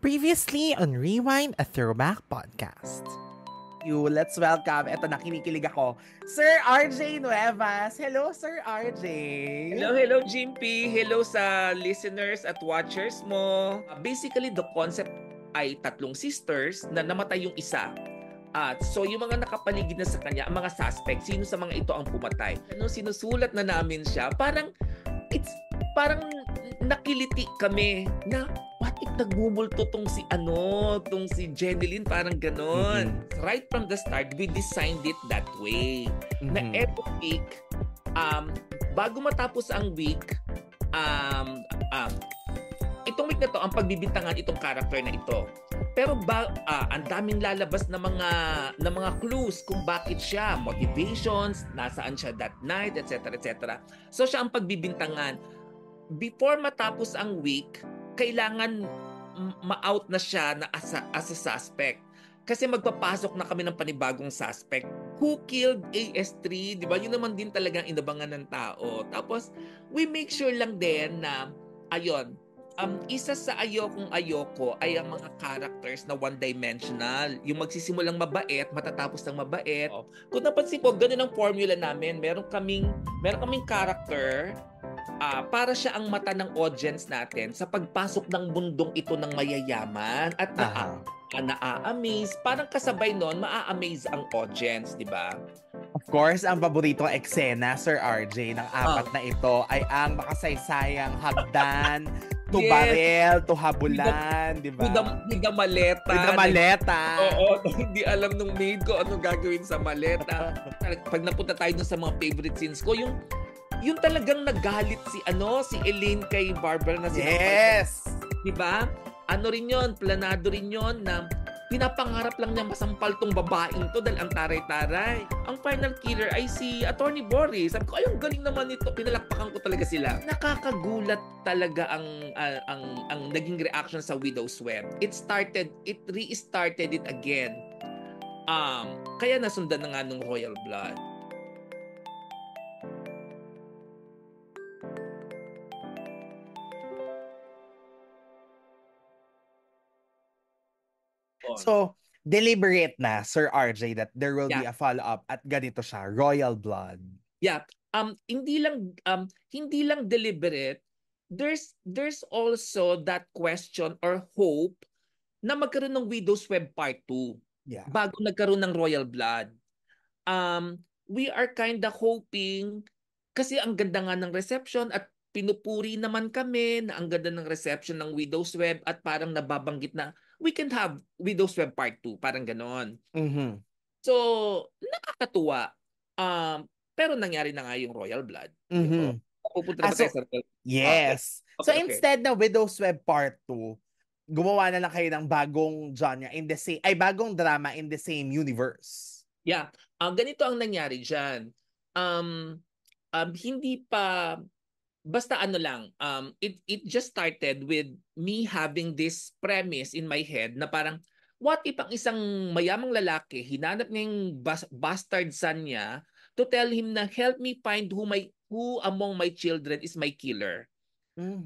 Previously on Rewind, a Throwback Podcast. Let's welcome, eto na kinikilig ako, Sir RJ Nuevas. Hello, Sir RJ. Hello, Jimpy. Hello sa listeners at watchers mo. Basically, the concept ay tatlong sisters na namatay yung isa. At so yung mga nakapaligid na sa kanya, ang mga suspect, sino sa mga ito ang pumatay. Nung sinusulat na namin siya, parang nakiliti kami na what if nagmumulto tong si Jeneline, parang ganon. Right from the start, we designed it that way. Na every week, bago matapos ang week, itong week na to, ang pagbibintangan itong character na ito. Pero ang daming lalabas na mga clues kung bakit siya, motivations, nasaan siya that night, etc. etc. So siya ang pagbibintangan. Before matapos ang week, kailangan ma-out na siya na as a suspect. Kasi magpapasok na kami ng panibagong suspect. Who killed AS3? Di ba? Yun naman din talagang inabangan ng tao. Tapos, we make sure lang din na, isa sa ayoko ay ang mga characters na one-dimensional. Yung magsisimulang mabait, matatapos ng mabait. Kung napansin po, ganun ang formula namin. Meron kaming character para siya ang mata ng audience natin sa pagpasok ng mundong ito ng mayayaman at naa-amaze. Parang kasabay nun, maa-amaze ang audience, di ba? Of course, ang paboritong eksena, Sir RJ, ng apat na ito ay ang makasaysayang hagdan, to barrel, to habulan, di ba? With the maleta. With the maleta. Oo, hindi alam nung maid ko anong gagawin sa maleta. Pag napunta tayo dun sa mga favorite scenes ko, yung talagang nagalit si Elaine kay Barbara na yes! Diba? Ano rin yon, planado rin yon na pinapangarap lang niya masampal tong babaeng to dahil ang taray-taray. Ang final killer ay si Attorney Boris. Sabi ko, ayun, galing naman nito. Pinalakpakan ko talaga sila. Nakakagulat talaga ang naging reaction sa Widow's Web. It restarted it again. Kaya nasundan na nga nung Royal Blood. So, deliberate na, Sir RJ, that there will be a follow-up at ganito siya, Royal Blood. Yeah. Hindi lang deliberate. There's also that question or hope na magkaroon ng Widow's Web Part 2 bago nagkaroon ng Royal Blood. We are kinda hoping, kasi ang ganda nga ng reception at pinupuri naman kami na ang ganda ng reception ng Widow's Web at parang nababanggit na we can have Widow's Web Part 2, parang ganon. So, nakakatuwa. Pero nangyari na nga yung Royal Blood. Pupunta na tayo sa yes. Okay. So, instead na Widow's Web Part 2, gumawa na lang kayo ng bagong genre bagong drama in the same universe. Yeah. Ganito ang nangyari dyan. Hindi pa basta it just started with me having this premise in my head na parang what if ang isang mayamang lalaki hinanap niya yung bastard son niya to tell him na help me find who among my children is my killer.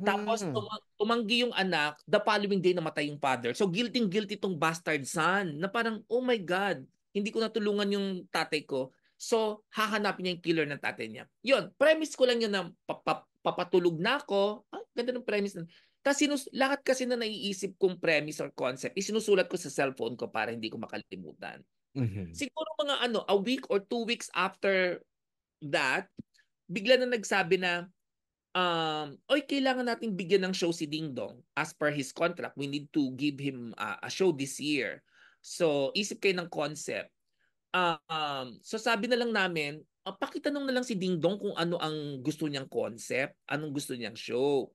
Tapos tumanggi yung anak, the following day namatay yung father. So guilty tong bastard son na parang oh my God, hindi ko natulungan yung tatay ko. So hahanapin niya yung killer ng tatay niya. Yun, premise ko lang yun na papatulog na ako. Ganda ng premise. Kasi lahat kasi na naiisip kong premise or concept, isinusulat ko sa cellphone ko para hindi ko makalimutan. Siguro mga a week or 2 weeks after that, bigla na nagsabi na, kailangan nating bigyan ng show si Ding Dong. As per his contract, we need to give him a show this year. So, isip kayo ng concept. So sabi na lang namin, pakitanong na lang si Ding Dong kung ano ang gusto niyang concept, anong gusto niyang show.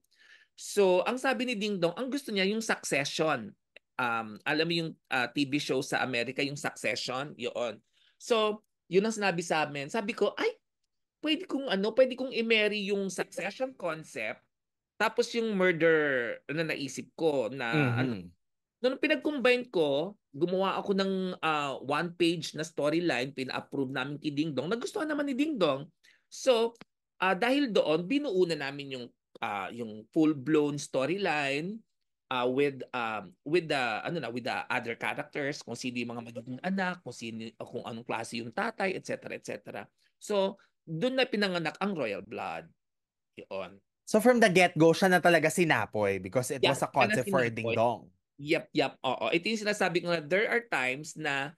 So, ang sabi ni Ding Dong, ang gusto niya yung Succession. Alam mo yung TV show sa Amerika, yung Succession, yun. So, yun ang sinabi sa amin. Sabi ko, pwede kong i-marry yung Succession concept, tapos yung murder na naisip ko na nung pinag-combine ko, gumawa ako ng one-page na storyline, pina-approve namin kay Ding Dong. Nagustuhan naman ni Ding Dong. So, dahil doon, binuo na namin yung full-blown storyline. with the with the other characters, kung sino yung mga magiging anak, kung anong klase yung tatay, etc., etc. So doon na pinanganak ang Royal Blood. Yun. So from the get-go, siya na talaga si Napoy because it Yeah, was a siya na concept for Ding sinabi. Dong. Yep, oo. Ito yung sinasabi ko na there are times na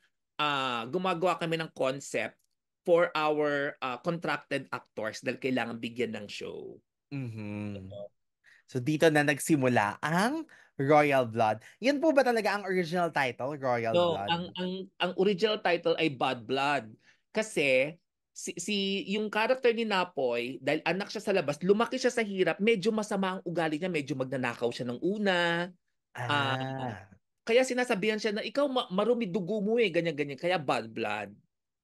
gumagawa kami ng concept for our contracted actors dahil kailangan bigyan ng show. Mhm. So dito na nagsimula ang Royal Blood. Yun po ba talaga ang original title, Royal No, Blood? ang original title ay Bad Blood. Kasi yung character ni Napoy, dahil anak siya sa labas, lumaki siya sa hirap, medyo masama ang ugali niya, medyo magnanakaw siya ng una. Ah, Ah. Kaya sinasabihan siya na ikaw marumi dugo mo eh, ganyan-ganyan, kaya bad blood.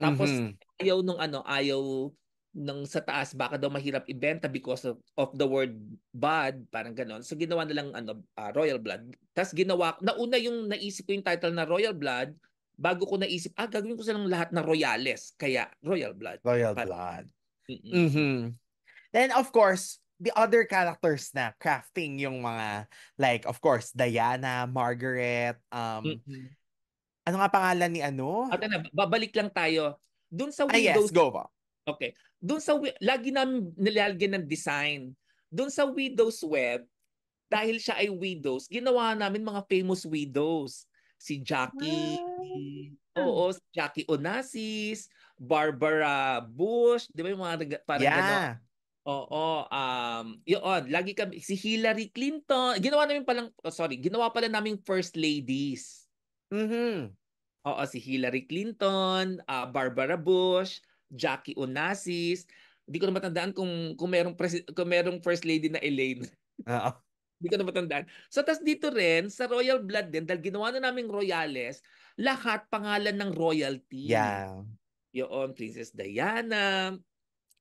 Tapos Mhm. ayaw ng sa taas baka daw mahirap ibenta because of the word bad, parang ganon. So ginawa na lang Royal Blood. Tapos nauna yung naisip ko yung title na Royal Blood, bago ko naisip, gagawin ko silang lahat na Royales, kaya Royal Blood. Royal Blood. Mm-mm. Mhm. Then of course, the other characters na crafting yung mga like of course Diana, Margaret, Mm-mm. ano nga pangalan ni ano? At babalik lang tayo dun sa Yes, Widows. go po. Okay. Lagi namin nilalagyan ng design. Doon sa Widow's Web, dahil siya ay widows, ginawa namin mga famous widows. Si Jackie, Ah. oo, si Jackie Onassis, Barbara Bush, di ba yung mga parang gano'n? Yeah. Oo, yun, lagi kami, si Hillary Clinton, ginawa pala naming first ladies. Mhm. Oo, si Hillary Clinton, Barbara Bush, Jackie Onassis. Hindi ko na matandaan kung merong first lady na Elaine. Oo. Hindi ko na matandaan. So tas dito rin sa Royal Blood din dahil ginawa na naming Royales, lahat pangalan ng royalty. Yeah. Yung Princess Diana,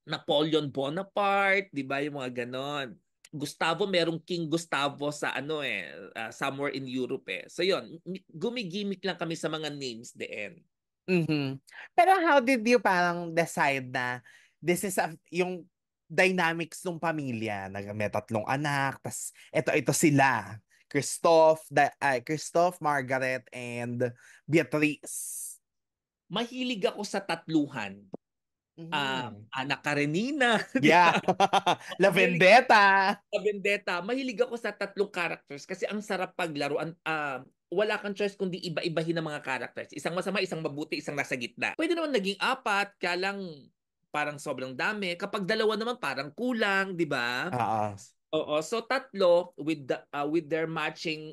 Napoleon Bonaparte, 'di ba yung mga ganon. Gustavo, merong King Gustavo sa somewhere in Europe eh. So yun, gumigimik lang kami sa mga names din. Mhm. Pero how did you parang decide na this is yung dynamics ng pamilya, may tatlong anak, tas ito sila, Christoph, Margaret, and Beatrice. Mahilig ako sa tatluhan. Mhm. Ana Karenina, di Yeah. ba? La Mahilig Vendetta. sa Vendetta. Mahilig ako sa tatlong characters kasi ang sarap paglaruan. Wala kang choice kundi iba-ibahin ng mga characters. Isang masama, isang mabuti, isang nasa gitna. Pwede naman naging apat, kaya lang parang sobrang dami. Kapag dalawa naman parang kulang, di ba? Oo. Oo, so tatlo with their matching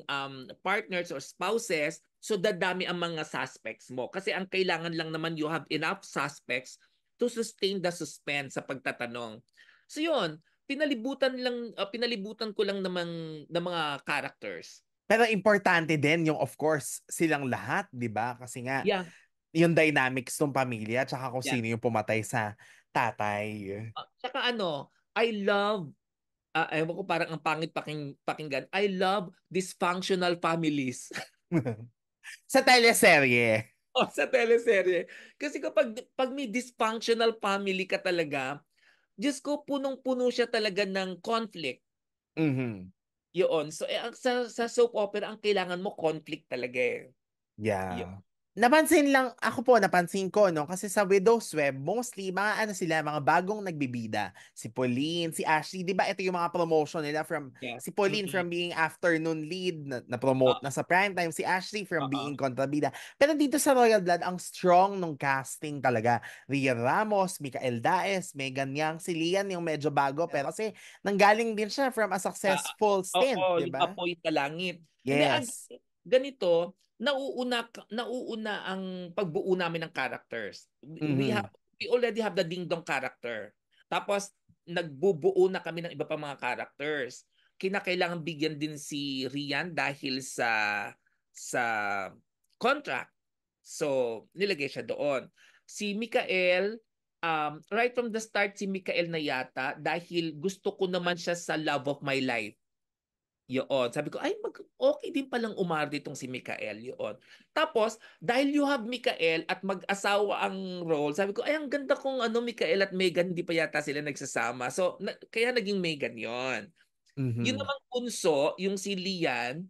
partners or spouses, so dadami ang mga suspects mo. Kasi ang kailangan lang naman you have enough suspects to sustain the suspense sa pagtatanong. So yun, pinalibutan ko lang ng mga characters. Pero importante din yung of course silang lahat, 'di ba? Kasi nga Yeah, yung dynamics ng pamilya tsaka kung yeah. sino yung pumatay sa tatay. Tsaka I love ewan ko parang ang pangit pakinggan. I love dysfunctional families. Sa teleserye. O sa teleserye. Kasi pag may dysfunctional family ka talaga, Diyos ko, punong-puno siya talaga ng conflict. Mhm. Yun. So, sa soap opera, ang kailangan mo conflict talaga eh. Yun. Yeah. Napansin ko, no? Kasi sa Widow's Web, mostly, mga ano sila, mga bagong nagbibida. Si Pauline, si Ashley, di ba ito yung mga promotion nila Yeah. si Pauline Mm-mm. from being afternoon lead, na-promote na sa primetime, si Ashley from Oo. being kontrabida. Pero dito sa Royal Blood, ang strong nung casting talaga. Rhea Ramos, Micael Daes, Megan Yang, si Lian yung medyo bago, pero kasi nanggaling din siya from a Ah, successful stint, Oo, di yung ba? apoy sa langit. Hindi, Yes. ganito, nauuna ang pagbuo namin ng characters. Mhm. We already have the Ding Dong character. Tapos nagbubuo na kami ng iba pa mga characters. Kinakailangan bigyan din si Rian dahil sa contract. So, nilagay siya doon. Si Mikael, right from the start si Mikael na yata dahil gusto ko naman siya sa love of my life. Yun. Sabi ko, okay din palang umarte itong si Mikael. Yun. Tapos, dahil you have Mikael at mag-asawa ang role, sabi ko, ang ganda kong Mikael at Megan, hindi pa yata sila nagsasama. So, kaya naging Megan yon. Yun Mhm. namang bunso, yung si Lian,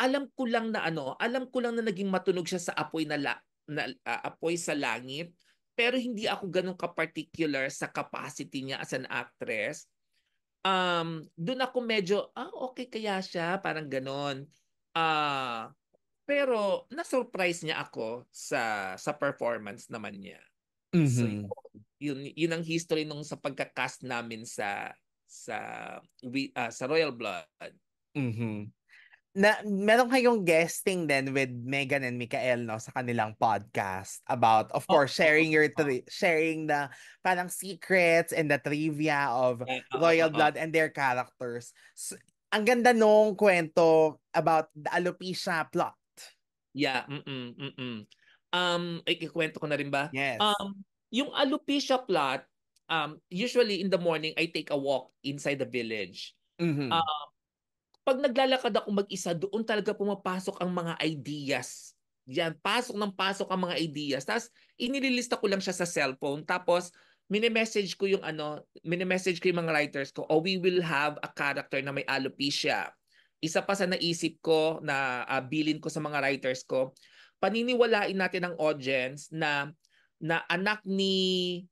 alam ko lang na alam ko lang na naging matunog siya sa apoy apoy sa langit, pero hindi ako gano'n ka-particular sa capacity niya as an actress. Do'n ako medyo, okay kaya siya, parang gano'n. Pero na-surprise niya ako sa performance naman niya. So Mhm. yun ang history nung sa pagka-cast namin sa sa Royal Blood. Mhm. Na meron kayong guesting din with Megan and Mikael, no, sa kanilang podcast about, of Oo, course, sharing the parang secrets and the trivia of oo, Royal oo. Blood and their characters. Ang ganda nung kwento about the alopecia plot. Yeah, ikikwento ko na rin ba? Yes. Yung alopecia plot, usually in the morning, I take a walk inside the village. Mhm. Ah, 'Pag naglalakad ako mag-isa, doon talaga pumapasok ang mga ideas. Yan, pasok ng pasok ang mga ideas. Ta's inililista ko lang siya sa cellphone. Tapos mini-message ko yung mga writers ko, "Oh, we will have a character na may alopecia." Isa pa sa naisip ko na, bilin ko sa mga writers ko, paniniwalain natin ang audience na na anak ni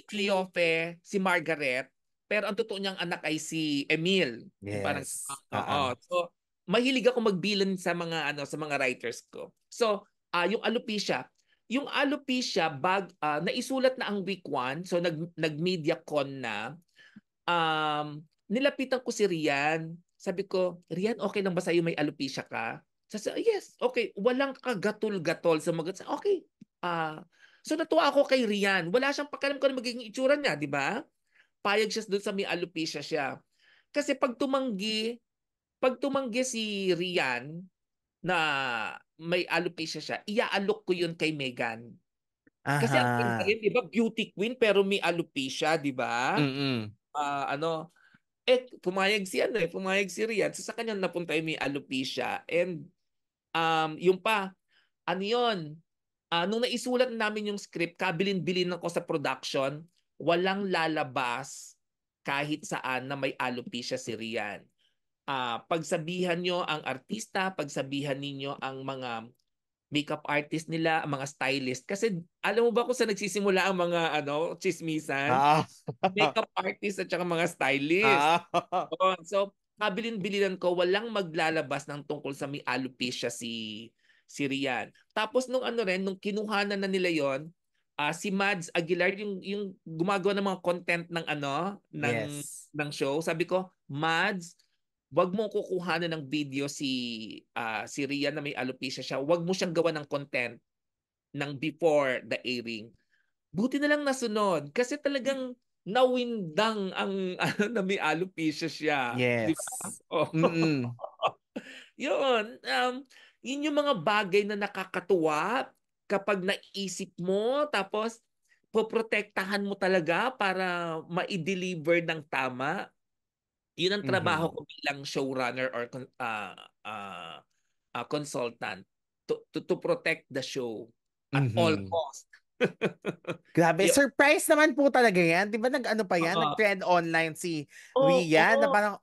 Cleofe si Margaret, pero ang totoo niyang anak ay si Emil. Yung parang Yes. oo. So, mahilig ako magbilan sa mga writers ko. So, yung alopecia naisulat na ang week 1, so nag-media con na. Nilapitan ko si Rian. Sabi ko, "Rian, okay lang ba sa'yo may alopecia ka?" Sabi, "Yes, okay." Walang kagatol-gatol sa okay. So natuwa ako kay Rian. Wala siyang pakialam kung ano magiging itsura niya, di ba? Payag siya doon sa may alopecia siya. Kasi pag tumanggi si Rian na may alopecia siya, iaalok ko yun kay Megan. Kasi ang ganda Aha. rin, di ba? Beauty queen pero may alopecia, di ba? Mm. Ano, pumayag si Rian. So sa kanya napunta yung may alopecia. And yung pa, ano yun, nung naisulat namin yung script, kabilin-bilin ako sa production, walang lalabas kahit saan na may alopecia si Rian. Pagsabihan nyo ang artista, pagsabihan ninyo ang mga makeup artist nila, ang mga stylist. Kasi alam mo ba kung saan nagsisimula ang mga chismisan? Ah. Makeup artist at saka mga stylist. Ah. Oo, so kabilin-bilinan ko walang maglalabas ng tungkol sa may alopecia si Rian. Tapos nung kinuhanan na nila yon, si Mads Aguilar yung gumagawa ng mga content ng Yes. ng show. Sabi ko, "Mads, wag mo kukuhanan ng video si Rian na may alopecia siya. Wag mo siyang gawa ng content ng before the airing." Buti na lang nasunod kasi talagang nawindang ang na may alopecia siya, 'di ba? Yes. Oh. Mm. 'Yun, yun yung mga bagay na nakakatuwa kapag naisip mo tapos poprotektahan mo talaga para mai-deliver ng tama. Yun ang trabaho Mhm. ko bilang showrunner or consultant to protect the show at all Mhm. cost. Grabe, Yun, surprise naman po talaga yan. Di ba nag-ano pa yan? oo. Nag-trend online si Rian na Oo, parang,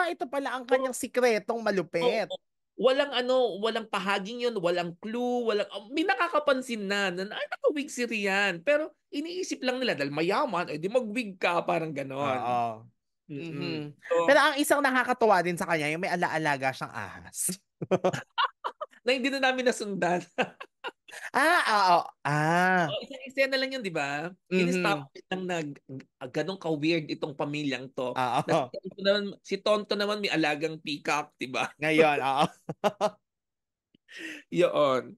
ito pala ang oo, kanyang sikretong malupit. oo. Walang pahaging yun, walang clue, may nakakapansin na ay naka-wig si Rian. Pero iniisip lang nila dahil mayaman, di mag-wig ka, parang ganon. Oo. Mm-mm. Mhm. Pero So, ang isang nakakatuwa din sa kanya, yung may alaalaga siyang ahas. na hindi na namin nasundan. Oo. Isang eksena lang yun, di ba? Mhm. In-establish lang na ganun ka-weird itong pamilyang to. Na Oo. si Tonto naman may alagang peacock, di ba? Ngayon, oo. Yun.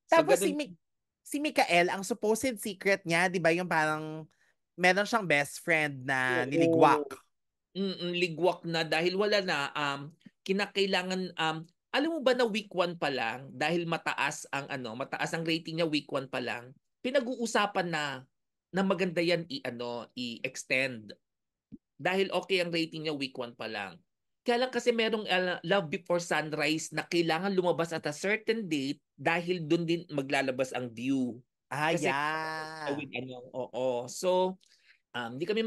So, Tapos ganun. si Mikael, ang supposed secret niya, 'di ba, yung parang meron siyang best friend na Oo. niligwak. Ligwak na dahil wala na, kinakailangan, alam mo ba na week 1 pa lang dahil mataas ang rating niya week 1 pa lang, pinag-uusapan na maganda yan i-extend dahil okay ang rating niya week 1 pa lang. Kaya lang kasi merong Love Before Sunrise na kailangan lumabas at a certain date dahil dun din maglalabas ang view. Kasi Yeah. oo. So, hindi kami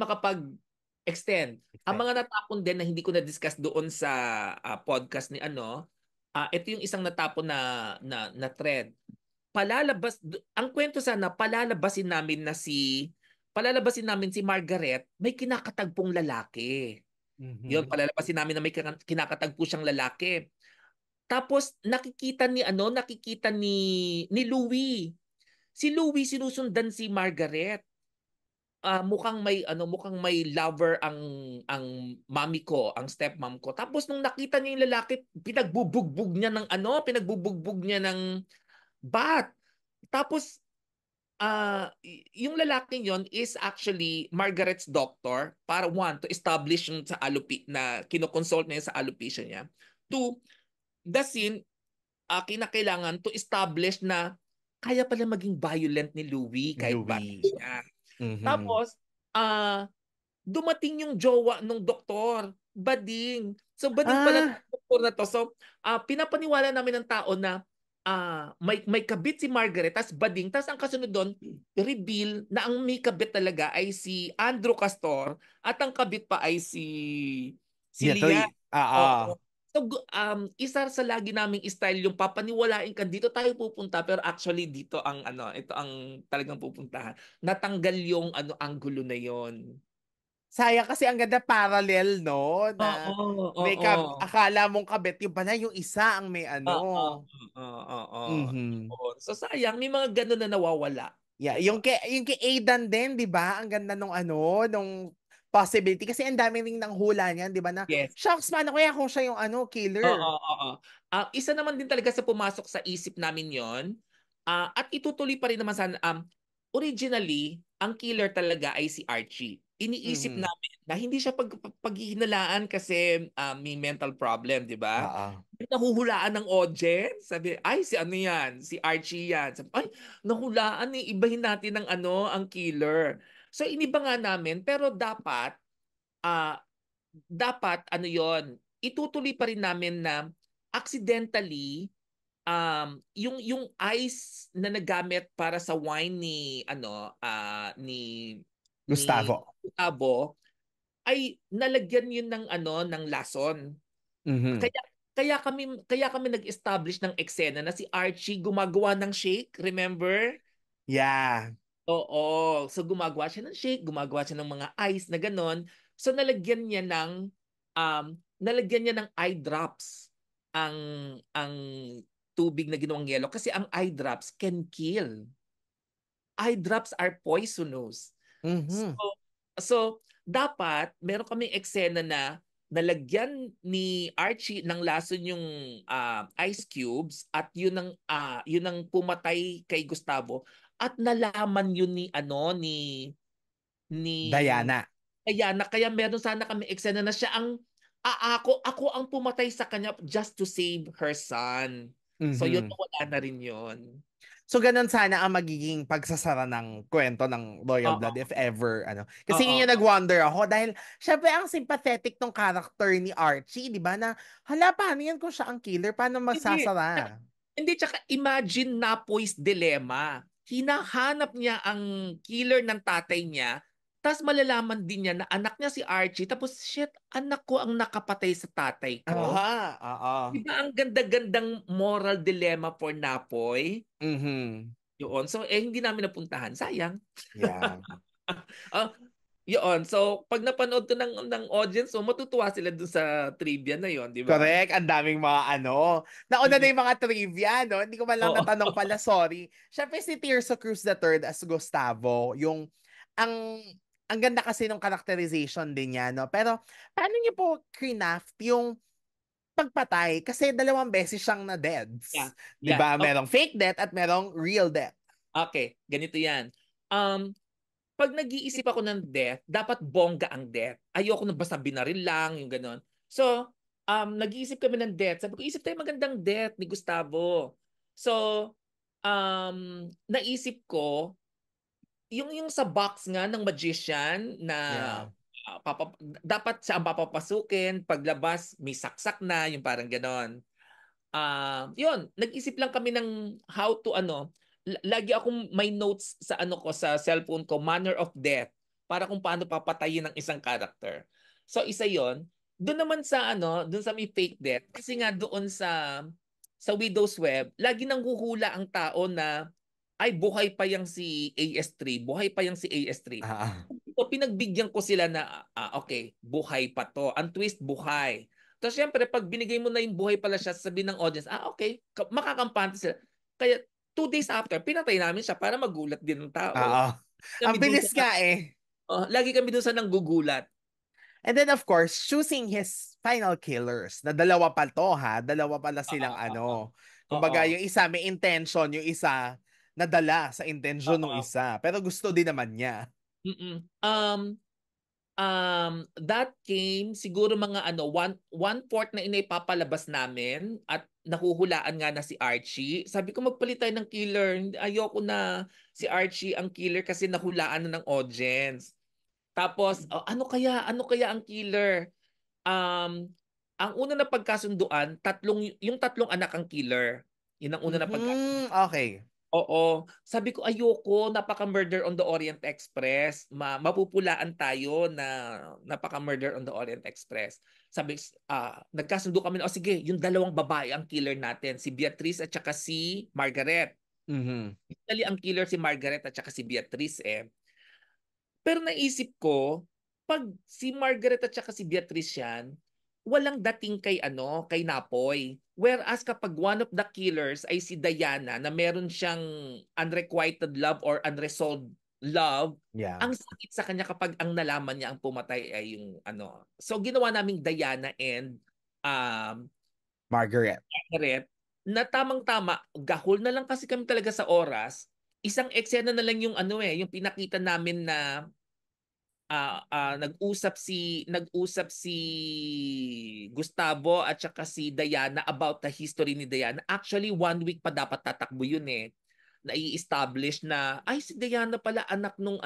Extend. Ang Extend. mga natapon din na hindi ko na-discuss doon sa podcast ni ito yung isang natapon na thread. Ang kwento sana palalabasin namin si Margaret may kinakatagpong lalaki. Yun, Mhm. palalabasin namin na may kinakatagpo siyang lalaki. Tapos nakikita ni Louie. Si Louie sinusundan si Margaret. Mukhang may lover ang mami ko, ang stepmom ko. Tapos nung nakita niya yung lalaki, pinagbubugbog niya ng bat. Tapos yung lalaking yon is actually Margaret's doctor para one, to establish yung sa na kinoconsult niya sa alopecia niya. Two, the scene, kinakailangan to establish na kaya pala maging violent ni Louie kahit bata Louis. siya. Mhm. Tapos, ah, dumating yung jowa nung doktor, Bading. So, Bading pala Ah, tong doktor na to. So, pinapaniwala namin ng tao na may kabit si Margaret, tas Bading. Tas ang kasunod doon, reveal na ang may kabit talaga ay si Andrew Castor at ang kabit pa ay si yeah, Lia. three. Ah, Oo. So, isa sa lagi naming style yung papaniwalain ka dito tayo pupunta pero actually dito ito ang talagang pupuntahan. Natanggal yung angulo na yon. sayang kasi ang ganda parallel, no? Na Oo, may oo. akala mong kabit yung pala yung isa ang may Oo, ano. oo. Mhm. Oo. So sayang may mga gano'n na nawawala, Yeah, 'di ba? yung kay Aidan din, 'di ba? Ang ganda nung nung possibility kasi ang dami ring nanghula niyan, 'di ba? Na Yes. shucks, paano kaya kung siya yung Oo, killer? oo. Isa naman din talaga sa pumasok sa isip namin 'yon. At itutuloy pa rin naman sana originally, ang killer talaga ay si Archie. Iniisip Mhm. namin na hindi siya paghihinalaan kasi may mental problem, 'di ba? Oo. Nahuhulaan ng audience. Sabi, ay, si ano yan? Si Archie yan. Sabi, ay, nahulaan eh. Ibahin natin ang ang killer. So, iniba nga namin. Pero ah, dapat yon itutuloy pa rin namin na accidentally, yung ice na nagamit para sa wine ni Gustavo. Gustavo ay nalagyan yun ng ng lason. Mhm. Kaya kaya kami nag-establish ng eksena na si Archie gumagawa ng shake, remember? Yeah. Oo. So gumagawa siya ng shake, gumagawa siya ng mga ice na gano'n. So nalagyan niya ng eye drops ang ang tubig na ginawang yelo kasi ang eye drops can kill. Eye drops are poisonous. So, Mhm. so dapat meron kaming eksena na nalagyan ni Archie ng lason yung ice cubes at yun ang pumatay kay Gustavo at nalaman yun ni Diana. Diana kaya meron sana kami eksena na siya ang ako ang pumatay sa kanya just to save her son. So yun Mhm. wala na rin yun. So ganun sana ang magiging pagsasara ng kwento ng Royal Oo, Blood if ever Kasi yun yung oo. nag-wonder ako dahil syempre ang sympathetic tong character ni Archie, 'di ba? Na hala paano yan kung siya ang killer, paano Hindi. magsasara? Tsaka imagine Napoy's dilemma. Hinahanap niya ang killer ng tatay niya, tapos malalaman din niya na anak niya si Archie, tapos shit, anak ko ang nakapatay sa tatay ko. Aha, Di oo. ba ang ganda-gandang moral dilemma for Napoy? Mhm. Yun. So, hindi namin napuntahan. Sayang. Yeah. Ah, yun. So, pag napanood to ng audience, so matutuwa sila dun sa trivia na yon, di ba? Correct, ang daming mga Nauna na Mm. yung mga trivia, no? Hindi ko man lang Oo. natanong pala, sorry. Syempre si Tirso Cruz III as Gustavo, ang, ang ganda kasi ng characterization din niya, no? Pero, paano niyo po craft yung pagpatay? Kasi dalawang beses siyang Yeah. na-deaths. Di Yeah. ba? Merong fake death at merong real death. Okay. Ganito yan. Um, Pag nag-iisip ako ng death, dapat bongga ang death. Ayoko na basta binaril lang, yung gano'n. So, nag-iisip kami ng death. Sabi ko, isip tayo magandang death ni Gustavo. So, naisip ko, yung sa box nga ng magician na Yeah. dapat siya ang papapasukin, paglabas, may saksak na, yung parang gano'n. Yun, nag-isip lang kami ng how to lagi akong may notes sa sa cellphone ko, manner of death. para kung paano papatayin ng isang character. So isa 'yon. Doon naman sa doon sa may fake death kasi nga doon sa Widow's Web, lagi nanghuhula ang tao na ay buhay pa yang si AS3, buhay pa yang si AS3. Ah. So pinagbigyan ko sila na okay, buhay pa 'to. Ang twist buhay. Tapos syempre pag binigay mo na yung buhay pala siya, sabihin ng audience, okay, makakampante sila. Kaya 2 days after, pinatay namin siya para magulat din ng tao. Oo. Ang Kami dun bilis sa nga eh. lagi kami dun sa nanggugulat. And then of course, choosing his final killers. Na dalawa pa to ha. Dalawa pala Oo, silang oo. ano. Oo. Kumbaga yung isa may intention, yung isa nadala sa intention ng Oo. isa. Pero gusto din naman niya. Mm. That came siguro mga one fourth na inipapalabas namin at nahuhulaan nga na si Archie. Sabi ko magpalit tayo ng killer. Ayoko na si Archie ang killer kasi nahulaan na ng audience. Tapos ano kaya ang killer? Um, ang una na pagkasunduan, yung tatlong anak ang killer. Yun ang una na pagkasunduan. Okay. Oo. Sabi ko, ayoko, napaka-Murder on the Orient Express. Mapupulaan tayo na napaka-Murder on the Orient Express. Sabi, nagkasundo kami na, sige, yung dalawang babae ang killer natin. Si Beatrice at saka si Margaret. Mhm. Actually, ang killer si Margaret at saka si Beatrice eh. Pero naisip ko, pag si Margaret at saka si Beatrice yan, walang dating kay Napoy. Whereas kapag one of the killers ay si Diana na meron siyang unrequited love or unresolved love, Yeah. ang sakit sa kanya kapag ang nalaman niya ang pumatay ay yung ano. So ginawa naming Diana and Margaret. Margaret na tamang-tama, gahol na lang kasi kami talaga sa oras. Isang eksena na lang yung yung pinakita namin na nag-usap si Gustavo at saka si Diana about the history ni Diana. Actually, 1 week pa dapat tatakbo yun eh. Na-i-establish na, ay si Diana pala anak nung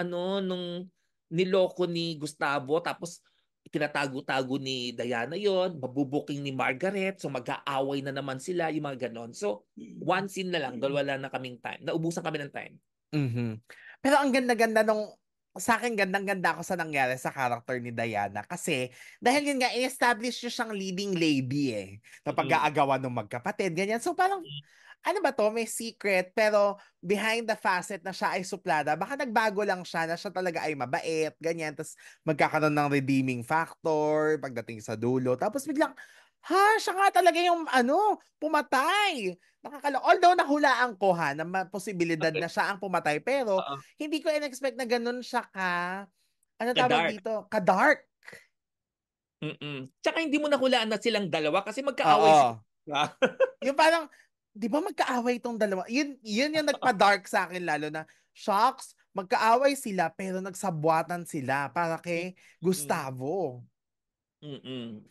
niloko ni Gustavo. Tapos tinatago-tago ni Diana yon, mabubuking ni Margaret. So mag-aaway na naman sila, yung mga ganon. So, one scene na lang, dahil wala na kaming time. Naubusan kami ng time. Mhm. Pero ang ganda-ganda sa akin gandang-ganda ako sa nangyari sa character ni Diana kasi dahil yun nga i-establish niyo siyang leading lady eh na Mm-mm. pag-aagawan ng magkapatid ganyan. So parang ano ba to, may secret pero behind the facet na siya ay suplada, baka nagbago lang siya na siya talaga ay mabait, ganyan. Tapos magkakaroon ng redeeming factor pagdating sa dulo. Tapos biglang, siya nga talaga yung pumatay. Although nahulaan ko na posibilidad Okay. na siya ang pumatay, pero Oo. hindi ko in-expect na ganun siya ano tawag Ka-dark. dito? Ka-dark. Tsaka hindi mo nahulaan na silang dalawa kasi magkaaway sila. Oo. Yung parang, di ba magkaaway itong dalawa? Yun yung nagpa-dark sa akin lalo na, shocks, magkaaway sila pero nagsabwatan sila para kay Mm. Gustavo.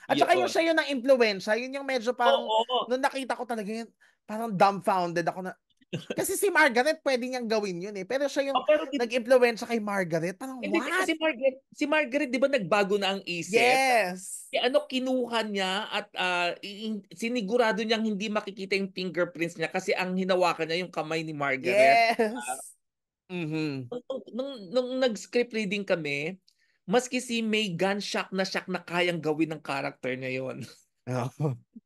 At saka yung Yun. siya yun ng impluensya, yun yung medyo parang, Oo. nung nakita ko talaga yun, parang dumbfounded ako na, kasi si Margaret pwede niyang gawin yun eh, pero siya yung Pero nag-impluensya kay Margaret, parang hindi what? kasi si Margaret 'di ba nagbago na ang isip? Yes! Kinuha niya at sinigurado niyang hindi makikita yung fingerprints niya kasi ang hinawakan niya yung kamay ni Margaret. Yes! Mhm. Nung nag-script reading kami, maski si Megan shock na kayang gawin ng character niya yon.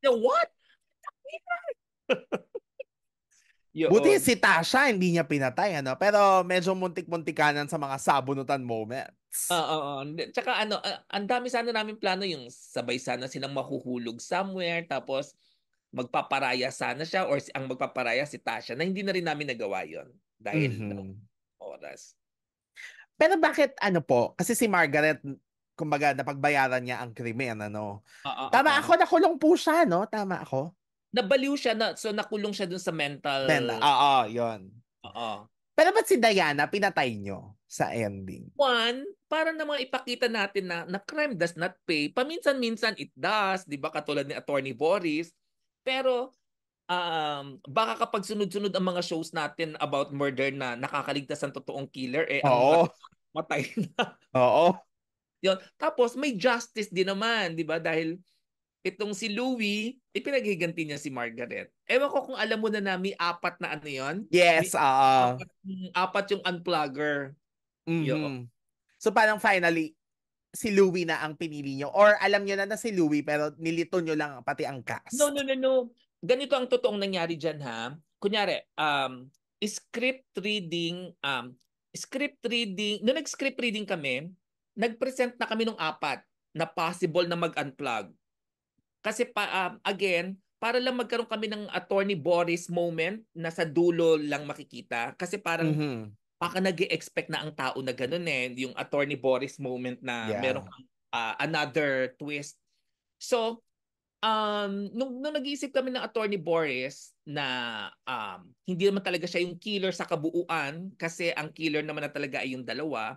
What? Buti Yun. si Tasha hindi niya pinatay, Pero medyo muntik-muntikanan sa mga sabunutan moments. Oo. Tsaka ang dami sana namin plano yung sabay sana silang mahuhulog somewhere tapos magpaparaya sana siya or ang magpaparaya si Tasha na hindi na rin namin nagawa yon dahil Mhm. oras. Pero bakit kasi si Margaret, kumbaga napagbayaran niya ang krimen, Oo, Tama oo. ako, nakulong po siya, no? Tama ako? Nabaliw siya so nakulong siya dun sa mental. Benda, oo, yon. Oo. Pero ba't si Diana pinatay nyo sa ending? One, para namang ipakita natin na crime does not pay. Paminsan-minsan it does, 'di ba? Katulad ni Attorney Boris. Pero baka kapag sunod-sunod ang mga shows natin about murder na nakakaligtas ng totoong killer, ang Oo, matay na. oo. Yun. Tapos may justice din naman, di ba? Dahil itong si Louie, ipinaghiganti niya si Margaret. Ewan ko kung alam mo na may apat na yon. May Yes, apat, apat yung unplugger. Yun. mhm. So parang finally, si Louie na ang pinili nyo? Or alam nyo na si Louie pero nilito nyo lang pati ang No, no, cast? no, no. Ganito ang totoong nangyari dyan, ha? Kunyari, script reading, nung nag-script reading kami, nag-present na kami nung 4 na possible na mag-unplug. Kasi again, para lang magkaroon kami ng Attorney Boris moment na sa dulo lang makikita. Kasi parang Mhm. baka nag-expect na ang tao na ganun yung Attorney Boris moment na meron Yeah. kang another twist. So, nung nag-iisip kami ng Attorney Boris na hindi naman talaga siya yung killer sa kabuuan kasi ang killer naman na talaga ay yung dalawa,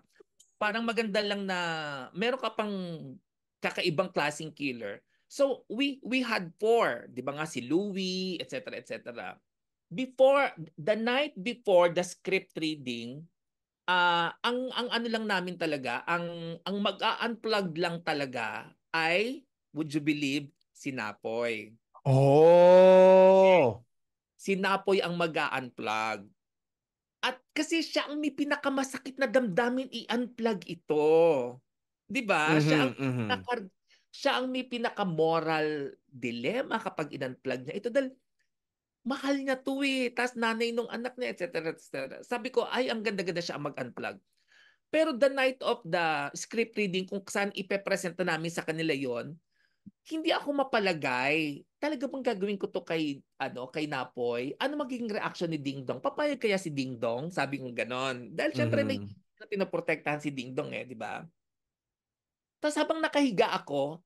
parang maganda lang na meron ka pang kakaibang klaseng killer. So we had 4, 'di ba nga si Louie, etc., etc. Before the night before the script reading, ang ano lang namin talaga, ang mag-a-unplug lang talaga ay, would you believe, si Napoy. Oh! Si Napoy ang mag-a-unplug. At kasi siya ang may pinakamasakit na damdamin i-unplug ito. 'Di ba? Mhm, mhm. Siya ang may pinaka-moral dilemma kapag in-unplug niya ito dahil mahal niya 'to tas nanay nung anak niya, etc., etc. Sabi ko, ay ang ganda-ganda siya ang mag-unplug. Pero the night of the script reading kung saan ipepresenta namin sa kanila yon, hindi ako mapalagay. Talaga bang gagawin ko 'to kay Napoy? Ano magiging reaction ni Ding Dong? Papayag kaya si Ding Dong? Sabi ko gano'n. Dahil siyempre may Mhm. na pinoprotektahan si Ding Dong 'di ba? Tapos habang nakahiga ako,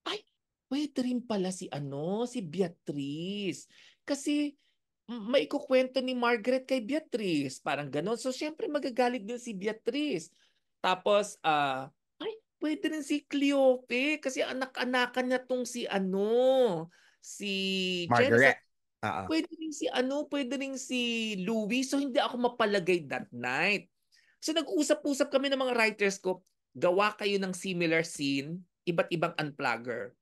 ay, puwede rin pala si Beatrice. Kasi maikukuwento ni Margaret kay Beatrice, parang gano'n. So siyempre magagalit din si Beatrice. Tapos, ay, puwede rin si Cleope kasi anak-anakan niya 'tong si Jenny. Margaret. Oo. Puwede rin si Louie. So hindi ako mapalagay that night. So nag-usap-usap kami ng mga writers ko, gawa kayo ng similar scene, iba't ibang unplugger.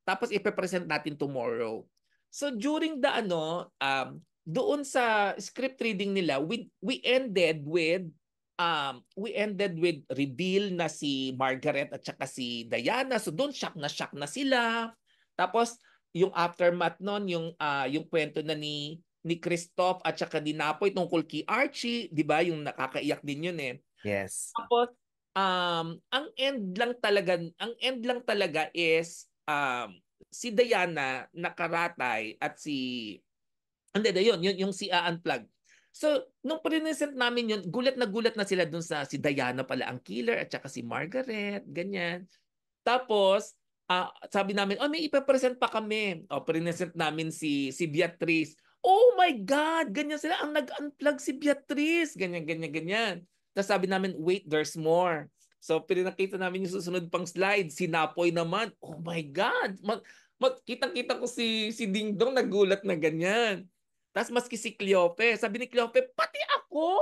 Tapos ipe-present natin tomorrow. So during the doon sa script reading nila, we ended with reveal na si Margaret at saka si Diana. So doon shock na sila. Tapos yung aftermath noon, yung kwento na ni Christoph at saka ni Napoy tungkol kay Archie, 'di ba? Yung nakakaiyak din yun Yes. Tapos ang end lang talaga is si Diana nakaratay at hindi na yun, yung si Unplug. So, nung present namin yun, gulat na sila dun sa si Diana pala ang killer at saka si Margaret, ganyan. Tapos, sabi namin, oh, may ipapresent pa kami. O, present namin si Beatrice. Oh my God! Ganyan sila. Ang nag-unplug si Beatrice. Ganyan, ganyan, ganyan. Tapos sabi namin, wait, there's more. So, pinakita namin yung susunod pang slide. Si Napoy naman. Oh my God! Kitang-kita ko si Ding Dong nagulat na ganyan. Tapos maski si Cleope, sabi ni Cleope, pati ako!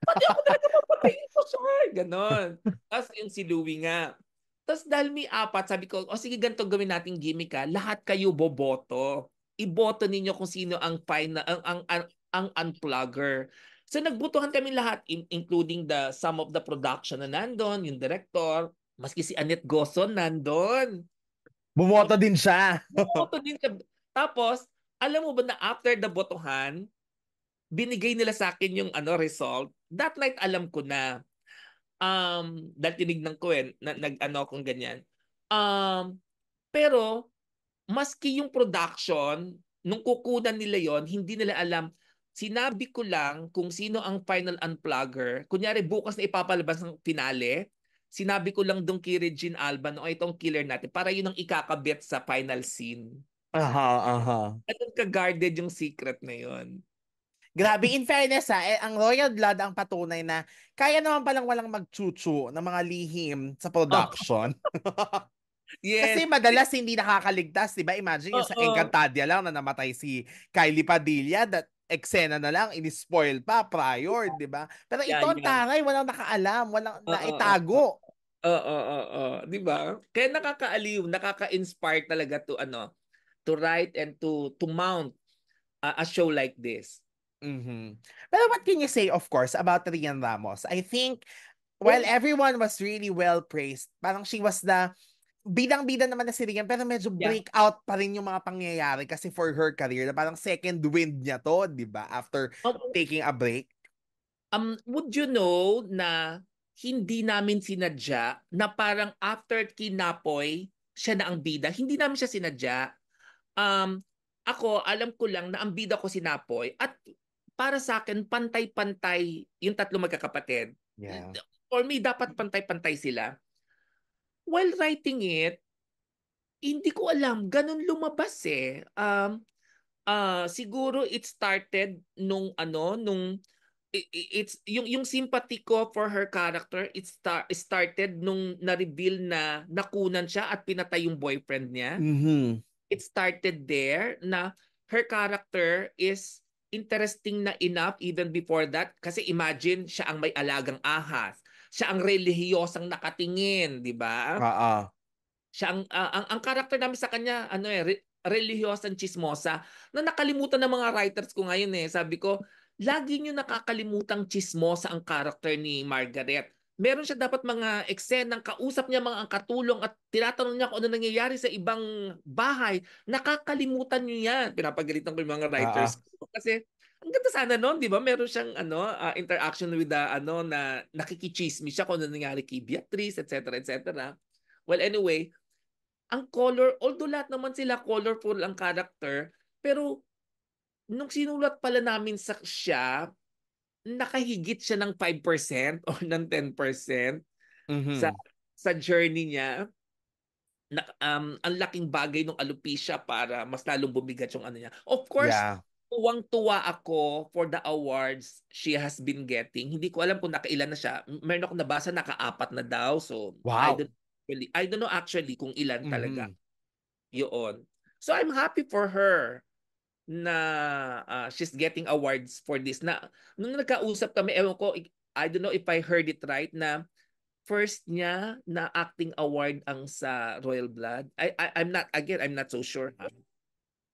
Pati ako talaga papatayin ko siya! Ganon. Tapos yung si Louie nga. Tapos dahil may 4, sabi ko, o sige, ganito gawin nating gimmick lahat kayo boboto. Iboto ninyo kung sino ang final, ang unplugger. So nagbutuhan kami lahat, including some of the production na nandun, yung director, maski si Annette Gozon nandun. Bumoto din siya. Bumoto din siya. Tapos, alam mo ba na after the botohan, binigay nila sa akin yung result. That night alam ko na dahil tinignan ko nag-ano akong ganyan. Um, pero maski yung production, nung kukunan nila yon, hindi nila alam. Sinabi ko lang kung sino ang final unplugger. Kunyari bukas na ipapalabas ng finale, sinabi ko lang dong kay Regine Alban, o itong killer natin, para yun ang ikakabit sa final scene. Aha, aha. Ganun ka-guarded yung secret na yon. Grabe, in fairness ang Royal Blood ang patunay na kaya naman palang walang magchuchu ng mga lihim sa Oh, production. yes. Kasi madalas hindi nakakaligtas, di ba? Imagine yung sa Oo. Encantadia lang na namatay si Kylie Padilla, that eksena na lang, in-spoil pa prior, di ba? Pero ito Yeah, ang yeah. taray, walang nakaalam, walang Oo, oo. naitago. Oo, oo, 'di ba? Kaya nakakaaliw, nakaka-inspire talaga to write and to mount a show like this. Mhm. Pero what can you say, of course, about Rian Ramos? I think while everyone was really well praised, parang she was the bidang-bida naman na si Rian, pero medyo Yeah. breakout pa rin yung mga pangyayari kasi for her career, na parang second wind niya to, di ba? After Um, taking a break. would you know na hindi namin sinadya na parang after Kinapoy, siya na ang bida? Hindi namin siya sinadya. Um, Ako, alam ko lang na ang bida ko si Napoy at para sa akin, pantay-pantay yung tatlo magkakapatid. Yeah. For me, dapat pantay-pantay sila. While writing it, hindi ko alam, ganun lumabas eh. Siguro it started nung nung it's yung sympathy ko for her character, started nung na-reveal na nakunan siya at pinatay yung boyfriend niya. Mm-hmm. It started there na her character is interesting na enough even before that, kasi imagine siya ang may alagang ahas. Siya ang relihiyosang nakatingin, di ba? Oo. Siya ang karakter namin sa kanya, relihiyosang chismosa, na nakalimutan ng mga writers ko ngayon eh. Sabi ko, lagi niyo nakakalimutang chismosa ang karakter ni Margaret. Meron siya dapat mga eksenang kausap niya mga ang katulong at tinatanong niya kung ano nangyayari sa ibang bahay. Nakakalimutan niyo yan. Pinapagalitan ko yung mga Oo. writers ko. Kasi ang ganda sana noon, di ba? Meron siyang interaction with the na nakikichismis siya kung ano nangyari kay Beatrice, etc. etc. Well, anyway, ang color, although lahat naman sila colorful ang character, pero nung sinulat pala namin sa siya, nakahigit siya ng 5% or ng 10% sa Mm-hmm. sa journey niya. Ang laking bagay ng alopecia para mas lalong bumigat yung ano niya. Of course, Yeah. tuwang-tuwa ako for the awards she has been getting. Hindi ko alam kung nakailan na siya. Meron akong nabasa nakaapat na daw. So, Wow. I don't know actually kung ilan talaga. Mm-hmm. Yun. So I'm happy for her na she's getting awards for this. Na nung nagkausap kami, ewan ko, I don't know if I heard it right, na first niya na acting award ang sa Royal Blood. I'm not so sure. Ha?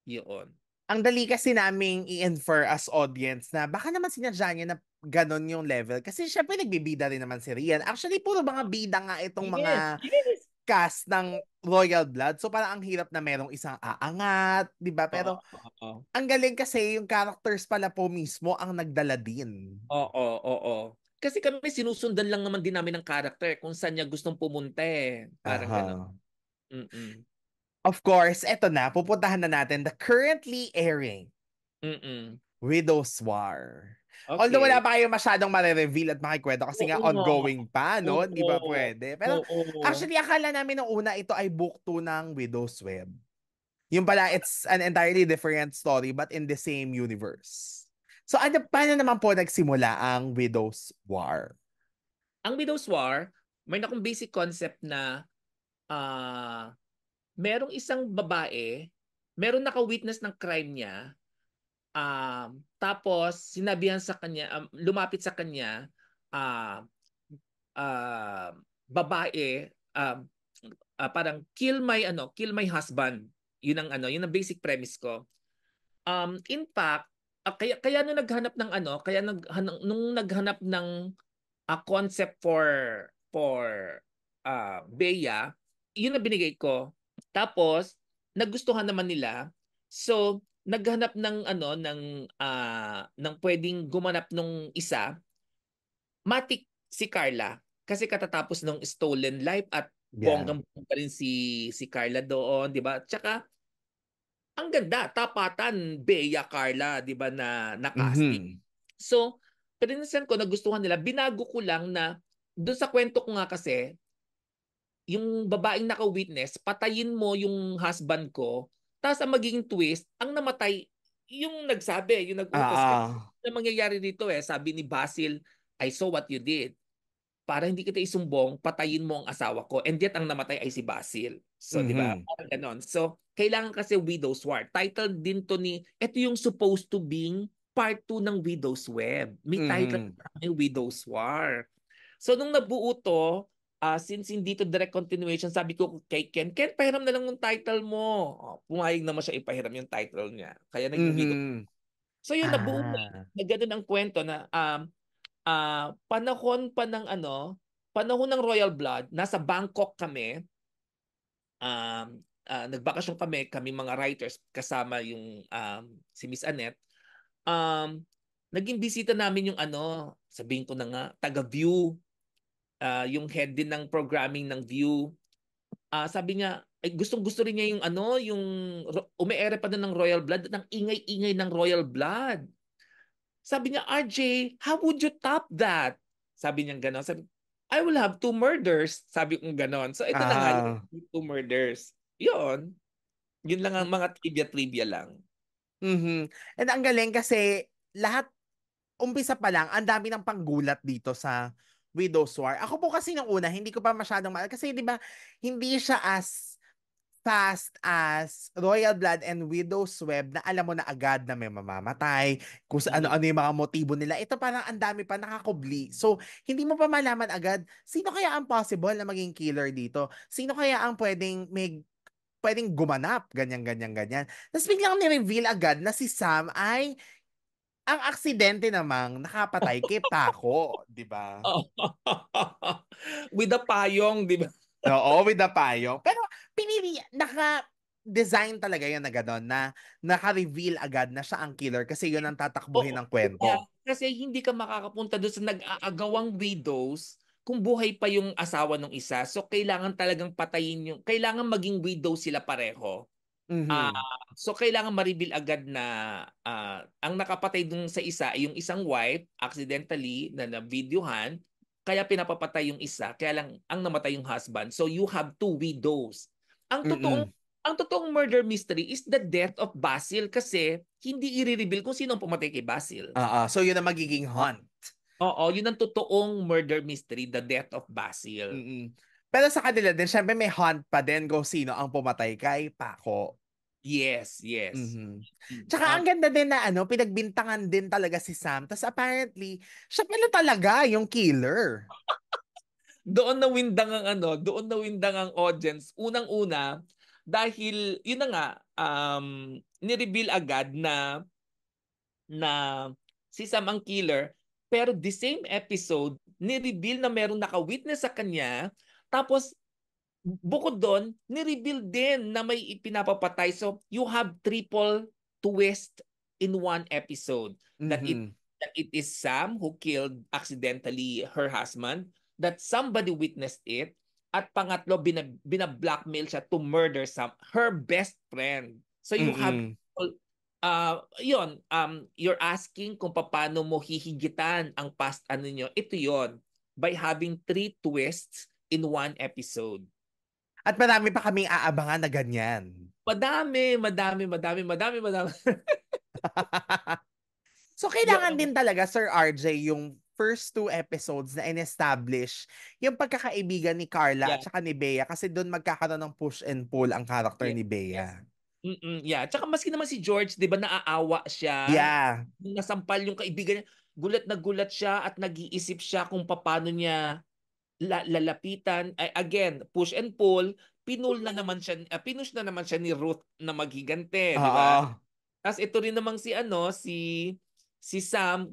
Yun. Ang dali kasi naming i-infer as audience na baka naman sinadya niya na ganon yung level. Kasi syempre nagbibida rin naman si Rian. Actually, puro mga bida nga itong Yes, mga yes. cast ng Royal Blood. So parang ang hirap na merong isang aangat, di ba? Oo, Pero oo. ang galing kasi yung characters pala po mismo ang nagdala din. Oo, oo. Kasi kami sinusundan lang naman din namin ng character kung saan niya gustong pumunta eh. Parang gano'n. Aha. Mm-mm. Of course, eto na, pupuntahan na natin the currently airing Mm-mm. Widow's War. Although wala Okay. pa kayo masyadong mare-reveal at makikwento kasi nga Oo nga. ongoing pa, no? Di ba Oo. pwede? Pero Oo. actually, akala namin nung una ito ay book 2 ng Widow's Web. Yung pala, it's an entirely different story but in the same universe. So, paano naman po nagsimula ang Widow's War? Ang Widow's War, may akong basic concept na ah merong isang babae, meron naka-witness ng crime niya, tapos sinabihan sa kanya, lumapit sa kanya, ah ah babae, parang kill my husband. Yun ang basic premise ko. In fact, kaya nung naghanap ng nung naghanap ng concept for Bea, yun na binigay ko. Tapos nagustuhan naman nila. So naghanap ng ng pwedeng gumanap nung isa. Matik si Carla kasi katatapos ng Stolen Life at Yeah. bonggang-bongga rin si Carla doon, 'di ba? Tsaka ang ganda, tapatan, Bea Carla, 'di ba na casting. Mhm. So, pininisan ko, nagustuhan nila, binago ko lang na doon sa kwento ko nga kasi, yung babaeng naka-witness, patayin mo yung husband ko, tapos ang magiging twist, ang namatay, yung nagsabi, yung nag-utos. Eh, Ah. na mangyayari dito sabi ni Basil, I saw what you did. Para hindi kita isumbong, patayin mo ang asawa ko. And yet, ang namatay ay si Basil. So, di ba? Mhm. Parang ganon. So, kailangan kasi Widow's War. Title din to ito yung supposed to being part 2 ng Widow's Web. May title Mhm. na Widow's War. So, nung nabuo to, since hindi to direct continuation, sabi ko kay Ken, pahiram na lang ng title mo. Pumayag naman siya ipahiram yung title niya. Kaya naging Widow. Mhm. So, yun, nabuo Ah. na ganun ang kwento na panahon pa ng panahon ng Royal Blood, nasa Bangkok kami, nagbakasyon kami mga writers kasama yung si Miss Annette. Um, Naging bisita namin yung ano, sabihin ko na nga, taga View, yung head din ng programming ng View. Sabi niya, ay gustong-gusto rin niya yung ano, yung umeere pa din ng Royal Blood, ng ingay-ingay ng Royal Blood. Sabi niya, RJ, how would you top that? Sabi niya gano'n. Sabi, I will have two murders. Sabi ko gano'n. So ito na nga yung Ah. two murders. Yun. Yun lang ang mga trivia-trivia lang. Mhm. And ang galing kasi lahat umpisa pa lang, ang dami ng panggulat dito sa Widow's War. Ako po kasi nung una, hindi ko pa masyadong kasi 'di ba, hindi siya as fast as Royal Blood and Widow's Web na alam mo na agad na may mamamatay, kung sa Mm. ano-ano yung mga motibo nila. Ito parang ang dami pa nakakubli. So, hindi mo pa malaman agad sino kaya ang possible na maging killer dito? Sino kaya ang pwedeng gumanap, ganyan, ganyan, ganyan. Tapos biglang ni-reveal agad na si Sam ay ang aksidente namang nakapatay kay Paco, di ba? With the payong, di ba? Oo, with the payong. Pero naka-design talaga yan na gano'n, na naka-reveal agad na siya ang killer kasi yun ang tatakbuhin Oo, ng diba? kwento. Kasi hindi ka makakapunta doon sa nag-aagawang widows kung buhay pa yung asawa ng isa. So kailangan talagang patayin yung, kailangan maging widow sila pareho. Ah, Mhm. so kailangan ma-reveal agad na ang nakapatay dun sa isa ay yung isang wife accidentally na videohan, kaya pinapapatay yung isa, kaya lang ang namatay yung husband. So you have two widows. Ang totoong Mm. ang totoong murder mystery is the death of Basil kasi hindi i-reveal kung sino ang pumatay kay Basil. Oo, so yun ang magiging hunt. Oo, yun ang totoong murder mystery, the death of Basil. Mm. Pero sa kanila din, syempre may hunt pa din kung sino ang pumatay kay Paco. Yes, yes. Mhm. Mm. Tsaka ang ganda din na ano, pinagbintangan din talaga si Sam. Tapos apparently, siya pala talaga yung killer. Doon nawindang ang audience. Unang-una, dahil yun na nga, ni-reveal agad na si Sam ang killer, pero the same episode, ni-reveal na merong naka-witness sa kanya, tapos bukod doon, ni-reveal din na may ipinapapatay. So you have triple twist in one episode. That it Mhm. that it is Sam who killed accidentally her husband, that somebody witnessed it, at pangatlo, bina-blackmail siya to murder her best friend. So you have Mm. yon you're asking kung paano mo hihigitan ang past ano nyo. Ito yon, by having three twists in one episode. At marami pa kaming aabangan na ganyan. Madami, madami, madami, madami, madami. So, kailangan Yung, din talaga, Sir RJ, yung first two episodes na in-establish yung pagkakaibigan ni Carla yeah, at saka ni Bea kasi doon magkakaroon ng push and pull ang character yeah, ni yes. Bea. Yeah. Tsaka maski naman si George, 'di ba, naaawa siya. Yeah. Nasampal yung kaibigan niya. Gulat na gulat siya at nag-iisip siya kung paano niya lalapitan. Ay, again, push and pull. Pinush na naman siya ni Ruth na maghigante, 'di ba? Oo. Tapos ito rin namang si Sam,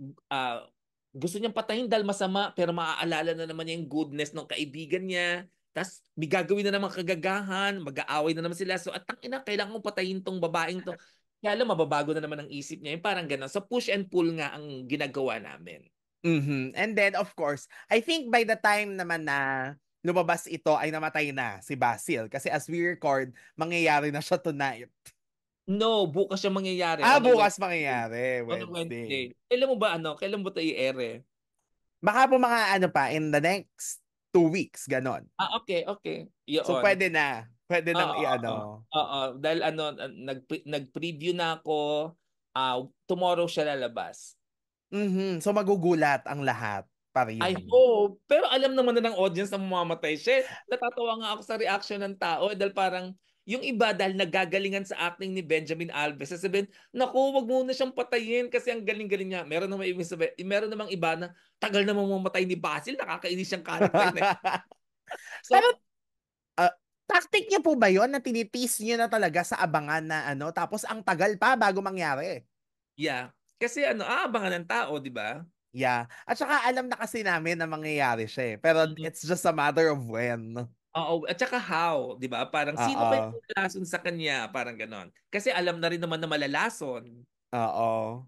gusto niyang patayin dahil masama, pero maaalala na naman niya yung goodness ng kaibigan niya. Tapos may gagawin na naman kagagahan, mag-aaway na naman sila. So at tangina, kailangan kong patayin tong babaeng to. Kaya alam, mababago na naman ang isip niya. Yung parang gano'n. So push and pull nga ang ginagawa namin. Mhm. And then, of course, I think by the time naman na lumabas ito ay namatay na si Basil. Kasi as we record, mangyayari na siya tonight. No, bukas siya mangyayari Ah, on a bukas Wednesday. mangyayari. On a Wednesday. Wednesday. Kailan mo ba kailan mo ito i-ere? Baka po mga ano pa, in the next 2 weeks, ganon. Okay, okay. So, Yun. pwede na. Pwede nang Oo, oo. i-ano. Oo, dahil nag-preview na ako, tomorrow siya lalabas. Mhm. So, magugulat ang lahat pa I rin. hope. Pero alam naman na ng audience na mamamatay siya. Natatawa nga ako sa reaction ng tao dahil parang yung iba dahil nagagalingan sa acting ni Benjamin Alves, sasabihin, naku, wag mo na siyang patayin kasi ang galing-galing niya. Meron namang iba na tagal na mamamatay ni Basil, nakakainis siyang character na. Pero, So, ah, tactic niya po ba yon na tinitease niyo na talaga sa abangan na ano, tapos ang tagal pa bago mangyari? yeah. Kasi aabangan ng tao, di ba? Yeah. At saka alam na kasi namin na mangyayari siya eh. Pero Mm. it's just a matter of when. Oo, at saka how, 'di ba? Parang sino kaya Oo. malalason sa kanya, parang gano'n. Kasi alam na rin naman na malalason. Oo.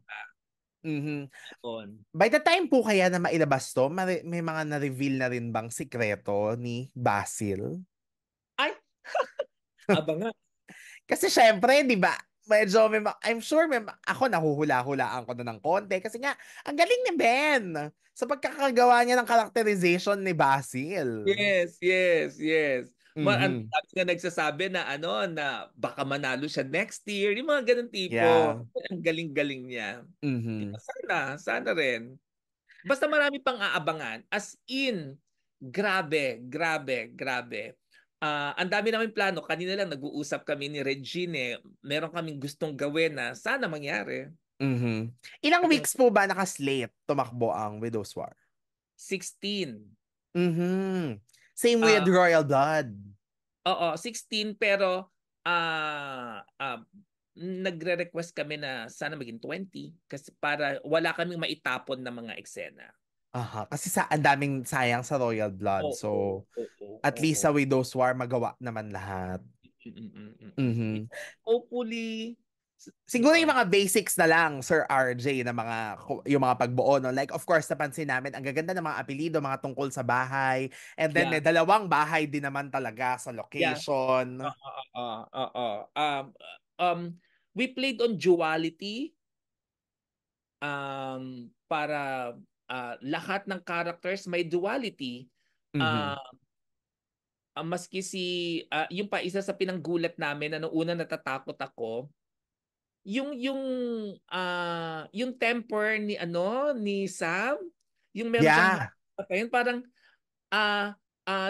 Mhm. Yun. By the time po kaya na mailabas to, may mga na-reveal na rin bang sikreto ni Basil? Ay, abangan. Kasi syempre, di ba, medyo I'm sure ako nahuhula-hulaan ko na ng konti kasi nga, ang galing ni Ben sa pagkakagawa niya ng characterization ni Basil. Yes, yes, yes. Ang Mhm. dami nga nagsasabi na ano, na baka manalo siya next year, yung mga gano'ng tipo. Yeah. Ang galing-galing niya. 'Di ba, Mhm. sana rin. Basta marami pang aabangan. As in, grabe, grabe, grabe. Ang dami namin plano. Kanina lang nag-uusap kami ni Regine, eh. Meron kaming gustong gawin na sana mangyari. Mhm. Ilang Talagang weeks po ba naka-slate tumakbo ang Widow's War? 16. Mhm. Same with Ah, Royal Blood. oo, 16 pero ah ah, nagre-request kami na sana maging 20 kasi para wala kaming maitapon na mga eksena. Aha, kasi ang daming sayang sa Royal Blood. Oo, So, oo, at least oo. sa Widow's War magawa naman lahat. Mhm. Hopefully, Siguro yung oo. mga basics na lang, Sir RJ, na yung mga pagbuo, no? Like, of course, napansin namin, ang gaganda ng mga apelido, mga tungkol sa bahay. And then, Yeah, may dalawang bahay din naman talaga sa yeah. location. Oo. Um, we played on duality para lahat ng characters may duality. Mhm. Ah, maski yung pa isa sa pinanggulat namin na noong una natatakot ako, yung temper ni ni Sam, yung meron siyang Yeah. hawak parang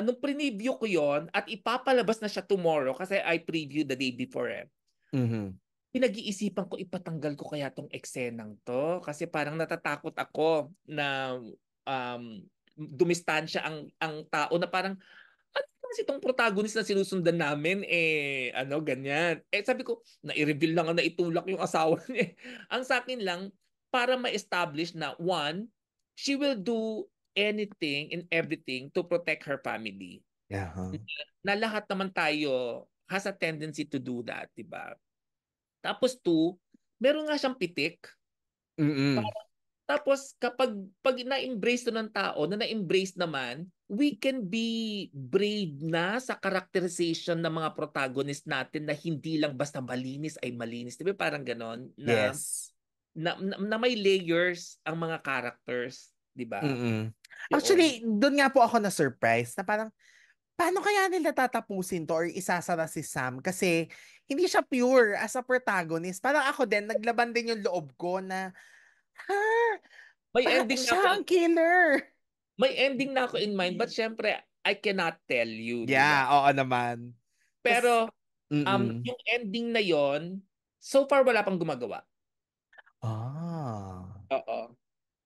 nung preview ko yon at ipapalabas na siya tomorrow kasi I preview the day before eh. Mhm. Pinag-iisipan ko ipatanggal ko kaya tong eksenang to kasi parang natatakot ako na um, dumistansya ang tao na parang ano kasi itong protagonist na sinusundan namin ganyan. Sabi ko, na-reveal lang na itulak yung asawa niya. Ang sa akin lang, para ma-establish na one, she will do anything and everything to protect her family. Yeah. Huh? Na lahat naman tayo has a tendency to do that, di ba? Tapos two, meron nga siyang pitik. Mm-mm. Tapos pag na-embrace to ng tao, na na-embrace naman, we can be brave na sa characterization ng mga protagonist natin na hindi lang basta malinis ay malinis. 'Di ba parang ganon? Na, Yes. na, na, na may layers ang mga characters. 'Di ba? Mm-mm. Yun. Actually, doon nga po ako na-surprise na parang, paano kaya nila tatapusin to or isasara si Sam? Kasi hindi siya pure as a protagonist. Parang ako din, naglaban din yung loob ko na, ha? May ending na ako Siya ang killer. may ending na ako in mind but syempre I cannot tell you, 'di ba? Yeah, oo naman. Kasi, Pero mm-mm. yung ending na yon, so far wala pang gumagawa. Ah. Oo.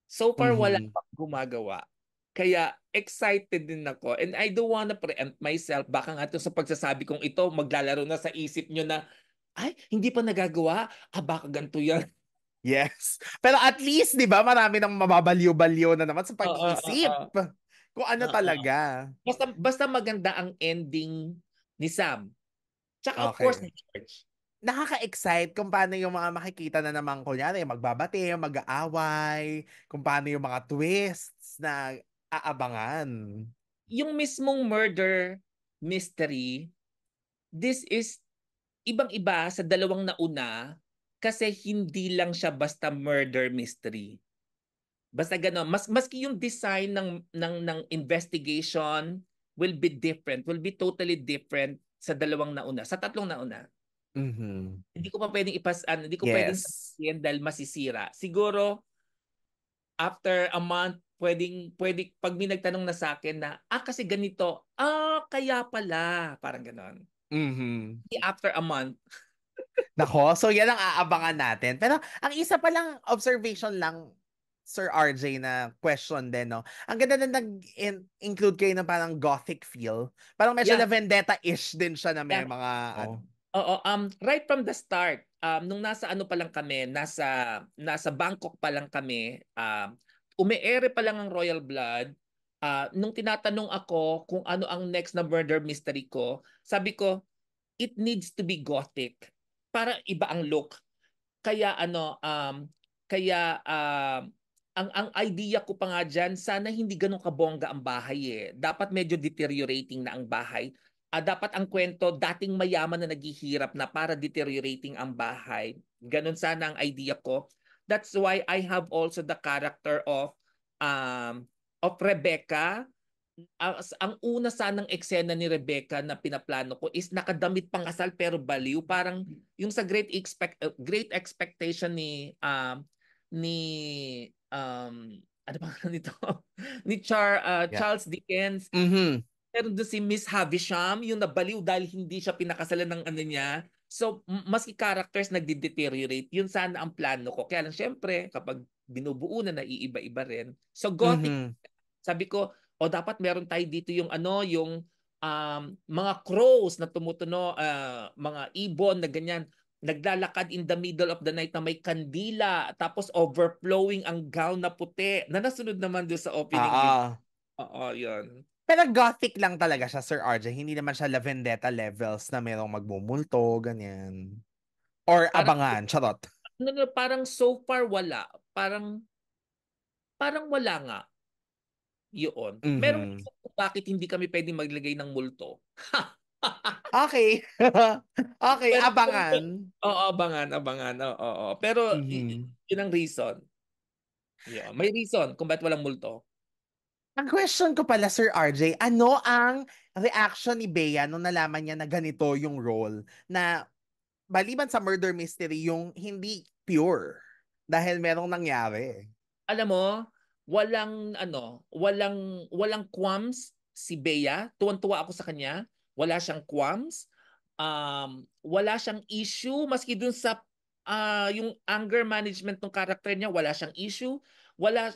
So far wala Mhm. pang gumagawa. Kaya excited din ako and I don't wanna preempt myself. Baka nga 'to sa pagsasabi kong ito maglalaro na sa isip nyo na, "Ay, hindi pa nagagawa? Baka ganito 'yan." Yes. Pero at least, di ba, marami nang mababaliw-baliw na naman sa Oo, pag-iisip. oo. Kung ano Oo. talaga. Basta maganda ang ending ni Sam. Tsaka of course Okay. ni George. Nakaka-excite kung paano yung mga makikita na naman, kunyari, magbabati, mag-aaway, kung paano yung mga twists na aabangan. Yung mismong murder mystery, this is ibang-iba sa dalawang nauna kasi hindi lang siya basta murder mystery. Basta gano'n, maski yung design ng investigation will be different, will be totally different sa dalawang nauna, sa tatlong nauna. Mhm. Hindi ko pwedeng Yes. sabihin dahil masisira. Siguro after a month, pwede pag may nagtanong na sa akin na, kasi ganito, kaya pala, parang gano'n. Mhm. After a month. Nako, so yan ang aabangan natin. Pero ang isa pa lang observation lang, Sir RJ, na question din, no? Ang ganda na nag-include kayo ng parang gothic feel. Parang medyo Yeah, na vendetta-ish din siya na may yeah. mga ano. Oo, right from the start, nung nasa ano pa lang kami, nasa Bangkok pa lang kami, umeere pa lang ang Royal Blood, nung tinatanong ako kung ano ang next na murder mystery ko, sabi ko, it needs to be gothic para iba ang look. Kaya ang idea ko pa nga diyan, sana hindi gano'n kabongga ang bahay eh. Dapat medyo deteriorating na ang bahay. Dapat ang kwento dating mayaman na naghihirap na para deteriorating ang bahay. Ganon sana ang idea ko. That's why I have also the character of Rebecca. Ang una sanang eksena ni Rebecca na pinaplano ko is nakadamit pang kasal pero baliw, parang yung sa Great Expectation ni ano ba nito ni Yeah. Charles Dickens. Mhm. Pero doon si Miss Havisham yung nabaliw dahil hindi siya pinakasalan ng ano niya. So maski characters nagde-deteriorate, yun sana ang plano ko. Kaya lang syempre kapag binubuo na naiiba-iba rin. So gothic, Mhm. sabi ko, o dapat meron tayo dito yung mga crows na tumutuno, mga ibon na ganyan, naglalakad in the middle of the night na may kandila, tapos overflowing ang gown na puti, na nasunod naman doon sa opening ni. Oo. Oo, yun. Pero gothic lang talaga siya, Sir RJ. Hindi naman siya La Vendetta levels na merong magmumulto, ganyan. Or Parang, abangan, charot. parang so far wala. Parang wala nga. Yun. Merong Mhm. reason kung bakit hindi kami pwedeng maglagay ng multo. Okay. Okay, Pero, abangan. oo, abangan. Oo. Pero, Mhm. yun ang reason. Yeah. May reason kung bakit walang multo. Ang question ko pala, Sir RJ, ano ang reaction ni Bea nung nalaman niya na ganito yung role? Na maliban sa murder mystery, yung hindi pure. Dahil merong nangyari. Alam mo, walang qualms si Bea. Tuwan-tuwa ako sa kanya. Wala siyang qualms. Wala siyang issue maski dun sa yung anger management ng character niya, wala siyang issue. Wala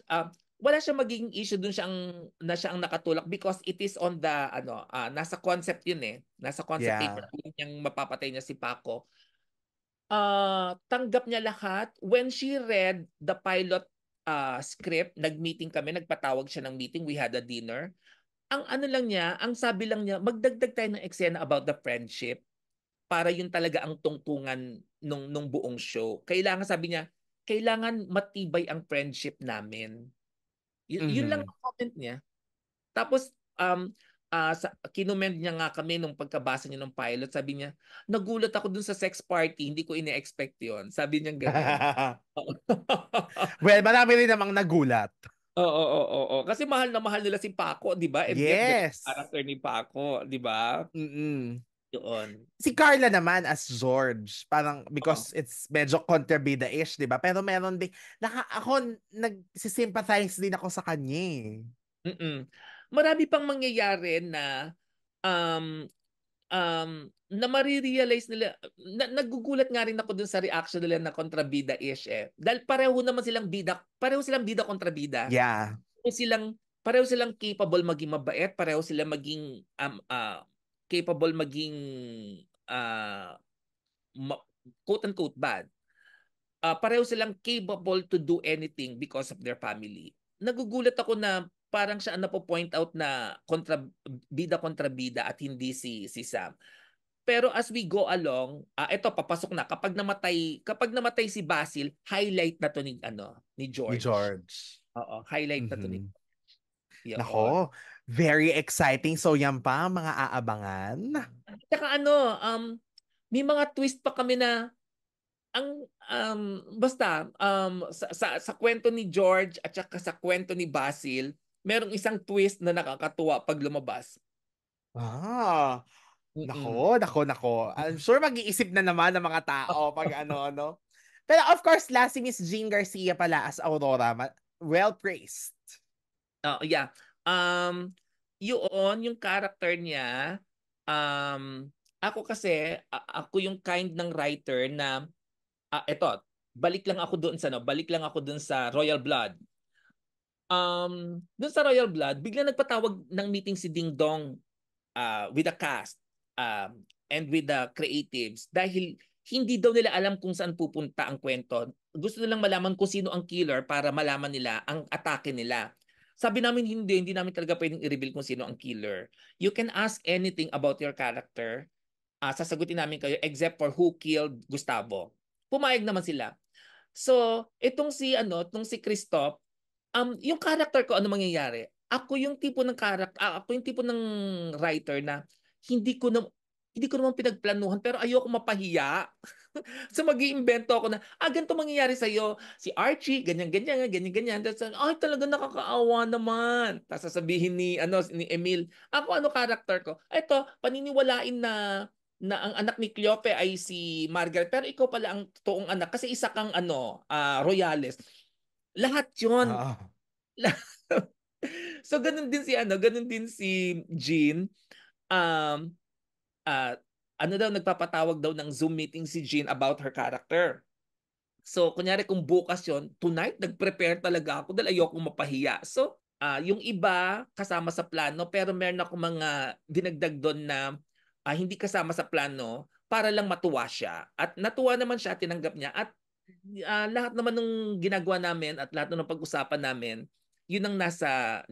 siyang magiging issue dun siya ang nakatulak because it is on the nasa concept yun eh. Nasa concept paper Yeah. niyang mapapatay niya si Paco. Tanggap niya lahat. When she read the pilot script, nag-meeting kami, nagpatawag siya ng meeting, we had a dinner. Ang ano lang niya, ang sabi lang niya, magdagdag tayo ng eksena about the friendship para yun talaga ang tungtungan nung buong show. Kailangan, sabi niya, kailangan matibay ang friendship namin. Yun lang Mhm. ang comment niya. Tapos, kinumend niya nga kami nung pagkabasa niya ng pilot. Sabi niya, nagulat ako dun sa sex party. Hindi ko ine-expect yon. Sabi niya ganon. Well, marami rin namang nagulat. Oo. Kasi mahal na mahal nila si Paco, di ba? And yet, ganun ang Yes. character ni Paco, di ba? Mm-mm. Yun. Si Carla naman as George, parang Oo. because it's medyo kontrabida-ish, 'di ba? Pero meron din ako nagsisympathize din ako sa kanya. Eh. Mm-mm. Marami pang mangyayari um, na marirealize nila, nagugulat nga rin ako dun sa reaction nila na kontrabida-ish eh. Dahil pareho silang bida kontra bida. Yeah. Pareho silang capable maging mabait, pareho silang maging capable maging uh, quote unquote bad. Pareho silang capable to do anything because of their family. Nagugulat ako na parang siya ang napo-point out na kontra bida at hindi si Sam. Pero as we go along, eto papasok na kapag namatay si Basil, highlight na to ni Ni George. George. Oo, highlight na to ni Mhm. Yun. Nako, very exciting. So yan pa mga aabangan. Tsaka may mga twist pa kami na basta sa kwento ni George at saka sa kwento ni Basil, merong isang twist na nakakatuwa pag lumabas. Ah, Mm. nako. I'm sure mag-iisip na naman ng mga tao pag ano. Pero of course, last si Miss Jean Garcia pala as Aurora. Well praised. Yeah. Yun, yung character niya, ako kasi, ako yung kind ng writer na, eto, balik lang ako doon sa Royal Blood. Doon sa Royal Blood, bigla nagpatawag ng meeting si Ding Dong with the cast and with the creatives dahil hindi daw nila alam kung saan pupunta ang kwento. Gusto nilang malaman kung sino ang killer para malaman nila ang atake nila. Sabi namin hindi namin talaga pwedeng i-reveal kung sino ang killer. You can ask anything about your character. Sasagutin namin kayo except for who killed Gustavo. Pumayag naman sila. So, itong si Christoph, yung character ko ano mangyayari? Ako yung tipo ng writer na hindi ko na hindi ko naman pinagplanuhan pero ayoko mapahiya. So mag-iimbento ako na, ganito mangyayari sa'yo. Si Archie, ganyan, ganyan, ganyan. Tapos, ay, talaga nakakaawa naman. Tapos sasabihin ni Emil, ano character ko? Ito, paniniwalain na ang anak ni Cleope ay si Margaret. Pero ikaw pala ang totoong anak kasi isa kang Royales. Lahat yun. Oo. So, ganun din si Jean. Um, ah, nagpapatawag daw ng Zoom meeting si Jean about her character. So, kunyari kung bukas yon, tonight, nag-prepare talaga ako dahil ayokong mapahiya. So, yung iba kasama sa plano, pero meron ako mga dinagdag doon na hindi kasama sa plano para lang matuwa siya. At natuwa naman siya, tinanggap niya. At lahat naman ng ginagawa namin at lahat ng pag-usapan namin, yun ang nasa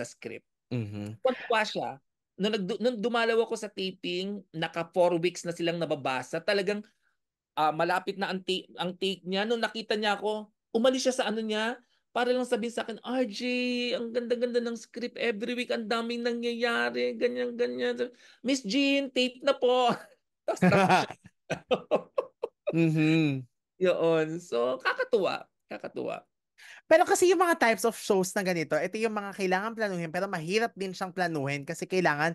script. Mhm. Tuwa siya. Nung dumalaw ako sa taping, naka 4 weeks na silang nababasa. Talagang malapit na ang take niya. Nung nakita niya ako, umalis siya sa ano niya, para lang sabihin sa akin, RJ, ang ganda-ganda ng script. Every week, ang daming nangyayari. Ganyan, ganyan. Miss Jean, tape na po. Tapos siya. Mhm. Yun. So, kakatuwa. Kakatuwa. Pero kasi yung mga types of shows na ganito, ito yung mga kailangan planuhin pero mahirap din siyang planuhin kasi kailangan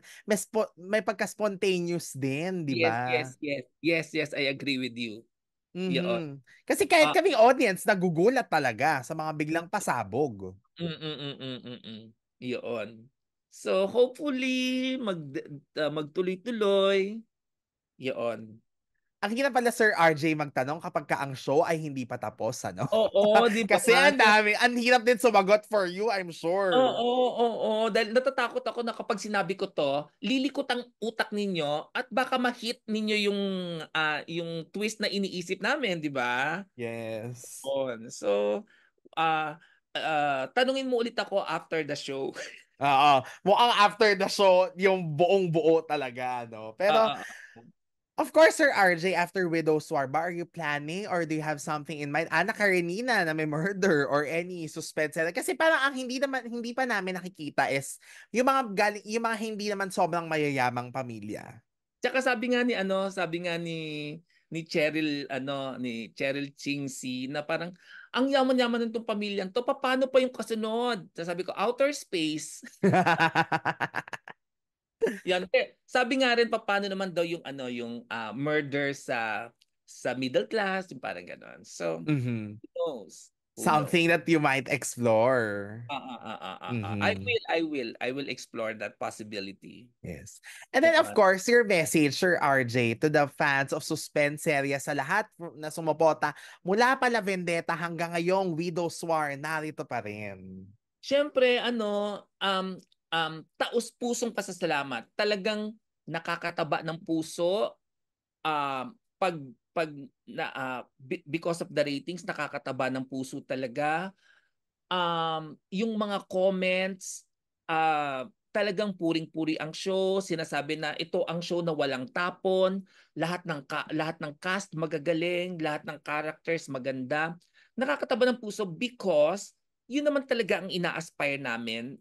may pagka-spontaneous din, di Yes, ba? yes, yes. Yes, yes, I agree with you. Yun. Mhm. Kasi kahit Ah, kaming audience, nagugulat talaga sa mga biglang pasabog. Yun. So, hopefully, magtuloy-tuloy. Yun. Ang hirap pala Sir RJ magtanong kapag ka ang show ay hindi pa tapos, ano? Oo, 'di ba? Kasi ang hirap din sumagot for you, I'm sure. Oo, oo. Dahil natatakot ako na kapag sinabi ko 'to, lilikot ang utak ninyo at baka ma-hit ninyo yung twist na iniisip namin, 'di ba? Yes. On. So, ah, tanungin mo ulit ako after the show. Oo. Mukhang after the show, yung buong buo talaga, no? Pero, Oo. of course, Sir RJ, after Widow's War ba, are you planning or do you have something in mind? Ana Karenina na may murder or any suspense? Kasi parang ang hindi pa namin nakikita is yung mga hindi naman sobrang mayayamang pamilya. Tsaka sabi nga ni Cheryl Chingsi na parang ang yaman-yaman nitong pamilyang 'to, papaano pa yung kasunod? Sabi ko, outer space. Yan. Sabi nga rin papaano naman daw murder sa middle class, yung parang gano'n. So, Mhm. who knows? Who knows? Something that you might explore. Mhm. I will explore that possibility. Yes. And then of Yun. course, your message, Sir RJ, to the fans of suspense series sa lahat na sumupota mula pala Vendetta hanggang ngayong Widow's War, narito pa rin. Siyempre taos-pusong pasasalamat. Talagang nakakataba ng puso pag because of the ratings nakakataba ng puso talaga. Yung mga comments, talagang puring-puri ang show, sinasabi na ito ang show na walang tapon, lahat ng cast magagaling, lahat ng characters maganda. Nakakataba ng puso because yun naman talaga ang ina-aspire namin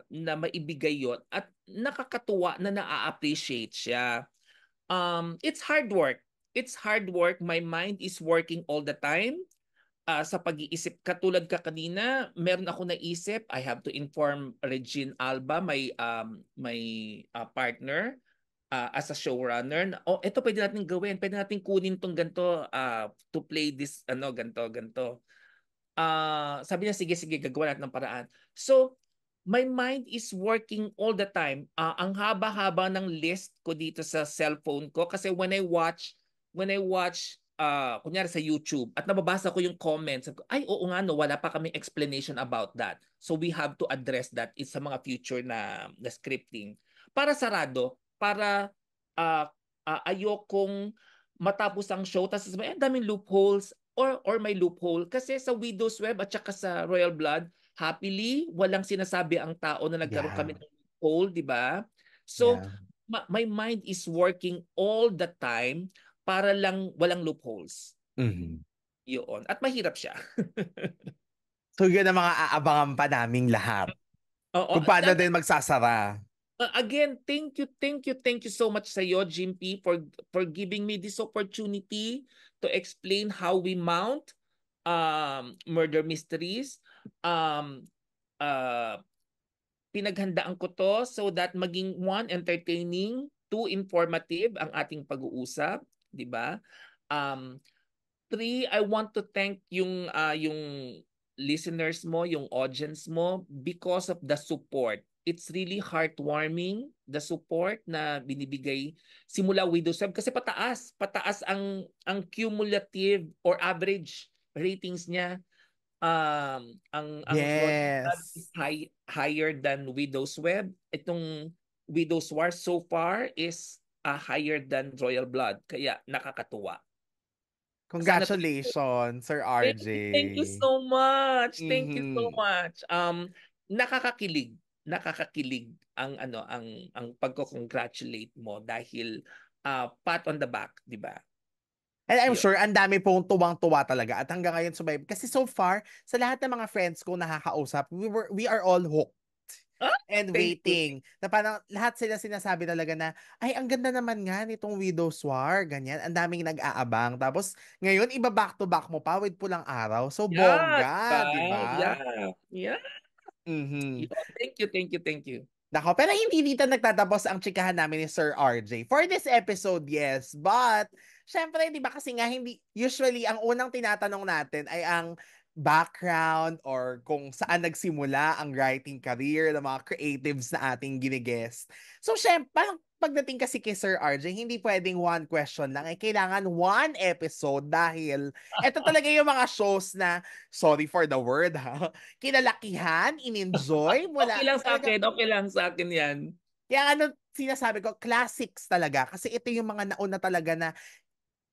na maibigay yun at nakakatuwa na naa-appreciate siya. It's hard work. It's hard work. My mind is working all the time sa pag-iisip. Katulad ka kanina, meron ako naisip, I have to inform Regine Alba, my partner, as a showrunner. Ito pwede natin gawin. Pwede natin kunin tong ganito to play this, ganito, ganito. Sabi niya, sige, sige, gagawa natin ng paraan. So, my mind is working all the time. Ang haba-haba ng list ko dito sa cellphone ko kasi when I watch kunyari sa YouTube at nababasa ko yung comments, sabi ko, ay oo nga no, wala pa kaming explanation about that. So we have to address that sa mga future na scripting. Para sarado, para ayokong matapos ang show, tapos may daming loopholes or may loophole. Kasi sa Widow's Web at saka sa Royal Blood, happily, walang sinasabi ang tao na nagkaroon kami ng loophole, di ba? So, my mind is working all the time para lang walang loopholes. Yun. At mahirap siya. So, yun ang mga aabangan pa naming lahat. Kung paano din magsasara. Again, thank you so much sa iyo, Jimpy, for giving me this opportunity to explain how we mount murder mysteries. Pinaghandaan ko to so that maging one, entertaining, two, informative ang ating pag-uusap, di ba? Three, I want to thank yung listeners mo, yung audience mo, because of the support. It's really heartwarming, the support na binibigay simula Widow's Web kasi pataas ang cumulative or average ratings niya. Ang is higher than Widow's Web. Itong Widow's War so far is higher than Royal Blood, kaya nakakatuwa. Congratulations, Sir RJ. Thank you so much. Thank you so much. Nakakakilig ang pagko-congratulate mo dahil pat on the back, 'di ba? And I'm sure ang dami pong tuwang-tuwa talaga at hanggang ngayon sumayab. Kasi so far, sa lahat ng mga friends ko nakakausap, we are all hooked. And waiting. Na parang lahat sila sinasabi talaga na, ay, ang ganda naman nga nitong Widow's War, ganyan. Ang daming nag-aabang. Tapos, ngayon, iba back-to-back mo pa with pulang araw. So, bongga, di ba? Yeah. Thank you. Nako, pero hindi dito nagtatapos ang chikahan namin ni Sir RJ. For this episode, yes. But, syempre, di ba kasi nga, usually, ang unang tinatanong natin ay ang background or kung saan nagsimula ang writing career ng mga creatives na ating ginigest. So, syempre, parang pagdating kasi kay Sir RJ, hindi pwedeng one question lang. Kailangan one episode dahil ito talaga yung mga shows na, sorry for the word ha, kinalakihan, in-enjoy. Okay lang sa akin yan. Kaya sinasabi ko, classics talaga. Kasi ito yung mga nauna talaga na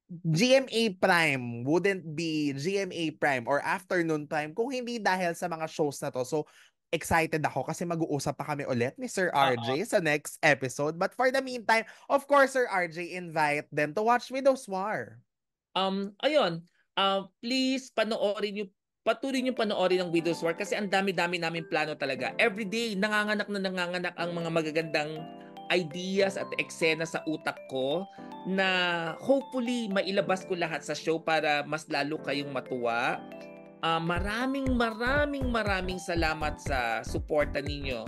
GMA Prime wouldn't be GMA Prime or afternoon time kung hindi dahil sa mga shows na to. So, excited ako kasi mag-uusap pa kami ulit ni Sir RJ sa next episode. But for the meantime, of course, Sir RJ, invite them to watch Widow's War. Please patuloy niyo panoorin ang Widow's War kasi ang dami-dami namin plano talaga. Every day, nanganganak ang mga magagandang ideas at eksena sa utak ko na hopefully mailabas ko lahat sa show para mas lalo kayong matuwa. Maraming salamat sa suporta ninyo.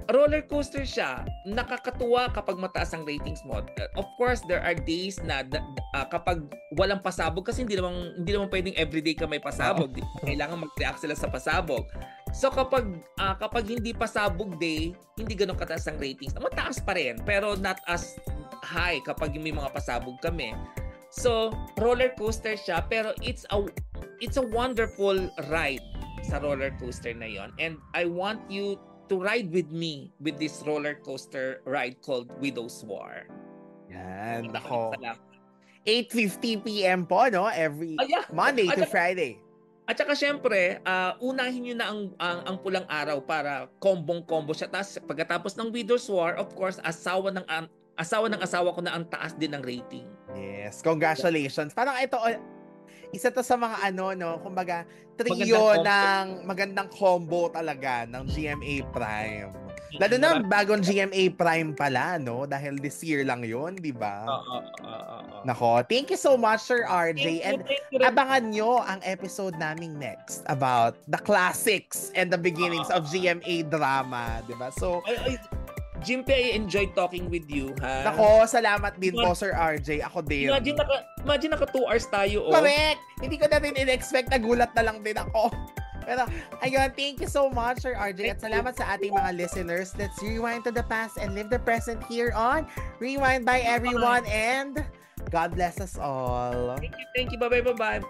Roller coaster siya. Nakakatuwa kapag mataas ang ratings mo. Of course, there are days na kapag walang pasabog kasi hindi naman pwedeng everyday ka may pasabog. Kailangan mag-react sila sa pasabog. So kapag hindi pasabog day, hindi ganoon kataas ang ratings. Mataas pa rin, pero not as high kapag may mga pasabog kami. So, roller coaster siya, pero it's a wonderful ride sa roller coaster na yon. And I want you to ride with me with this roller coaster ride called Widow's War. Yan, nako. 8:50 p.m. po, no? Every Monday to Friday. At saka syempre, unahin nyo na ang pulang araw para kombong-kombo siya. Tapos pagkatapos ng Widow's War, of course, asawa ng asawa ko na ang taas din ng rating. Yes, congratulations. Parang ito, isa to sa mga kumbaga, trio ng magandang combo talaga ng GMA Prime. Lalo na bagong GMA Prime pala, no? Dahil this year lang yun, di ba? Nako, thank you so much, Sir RJ. And abangan nyo ang episode naming next about the classics and the beginnings of GMA drama, di ba? So, Jimpy, I enjoyed talking with you, ha? Nako, salamat din po, Sir RJ. Ako din. Imagine naka 2 hours tayo, Correct! Hindi ko na rin in-expect. Nagulat na lang din ako. Pero, ayun, thank you so much, Sir RJ. At salamat sa ating mga listeners. Let's rewind to the past and live the present here on Rewind by Everyone. And God bless us all. Thank you. Bye-bye.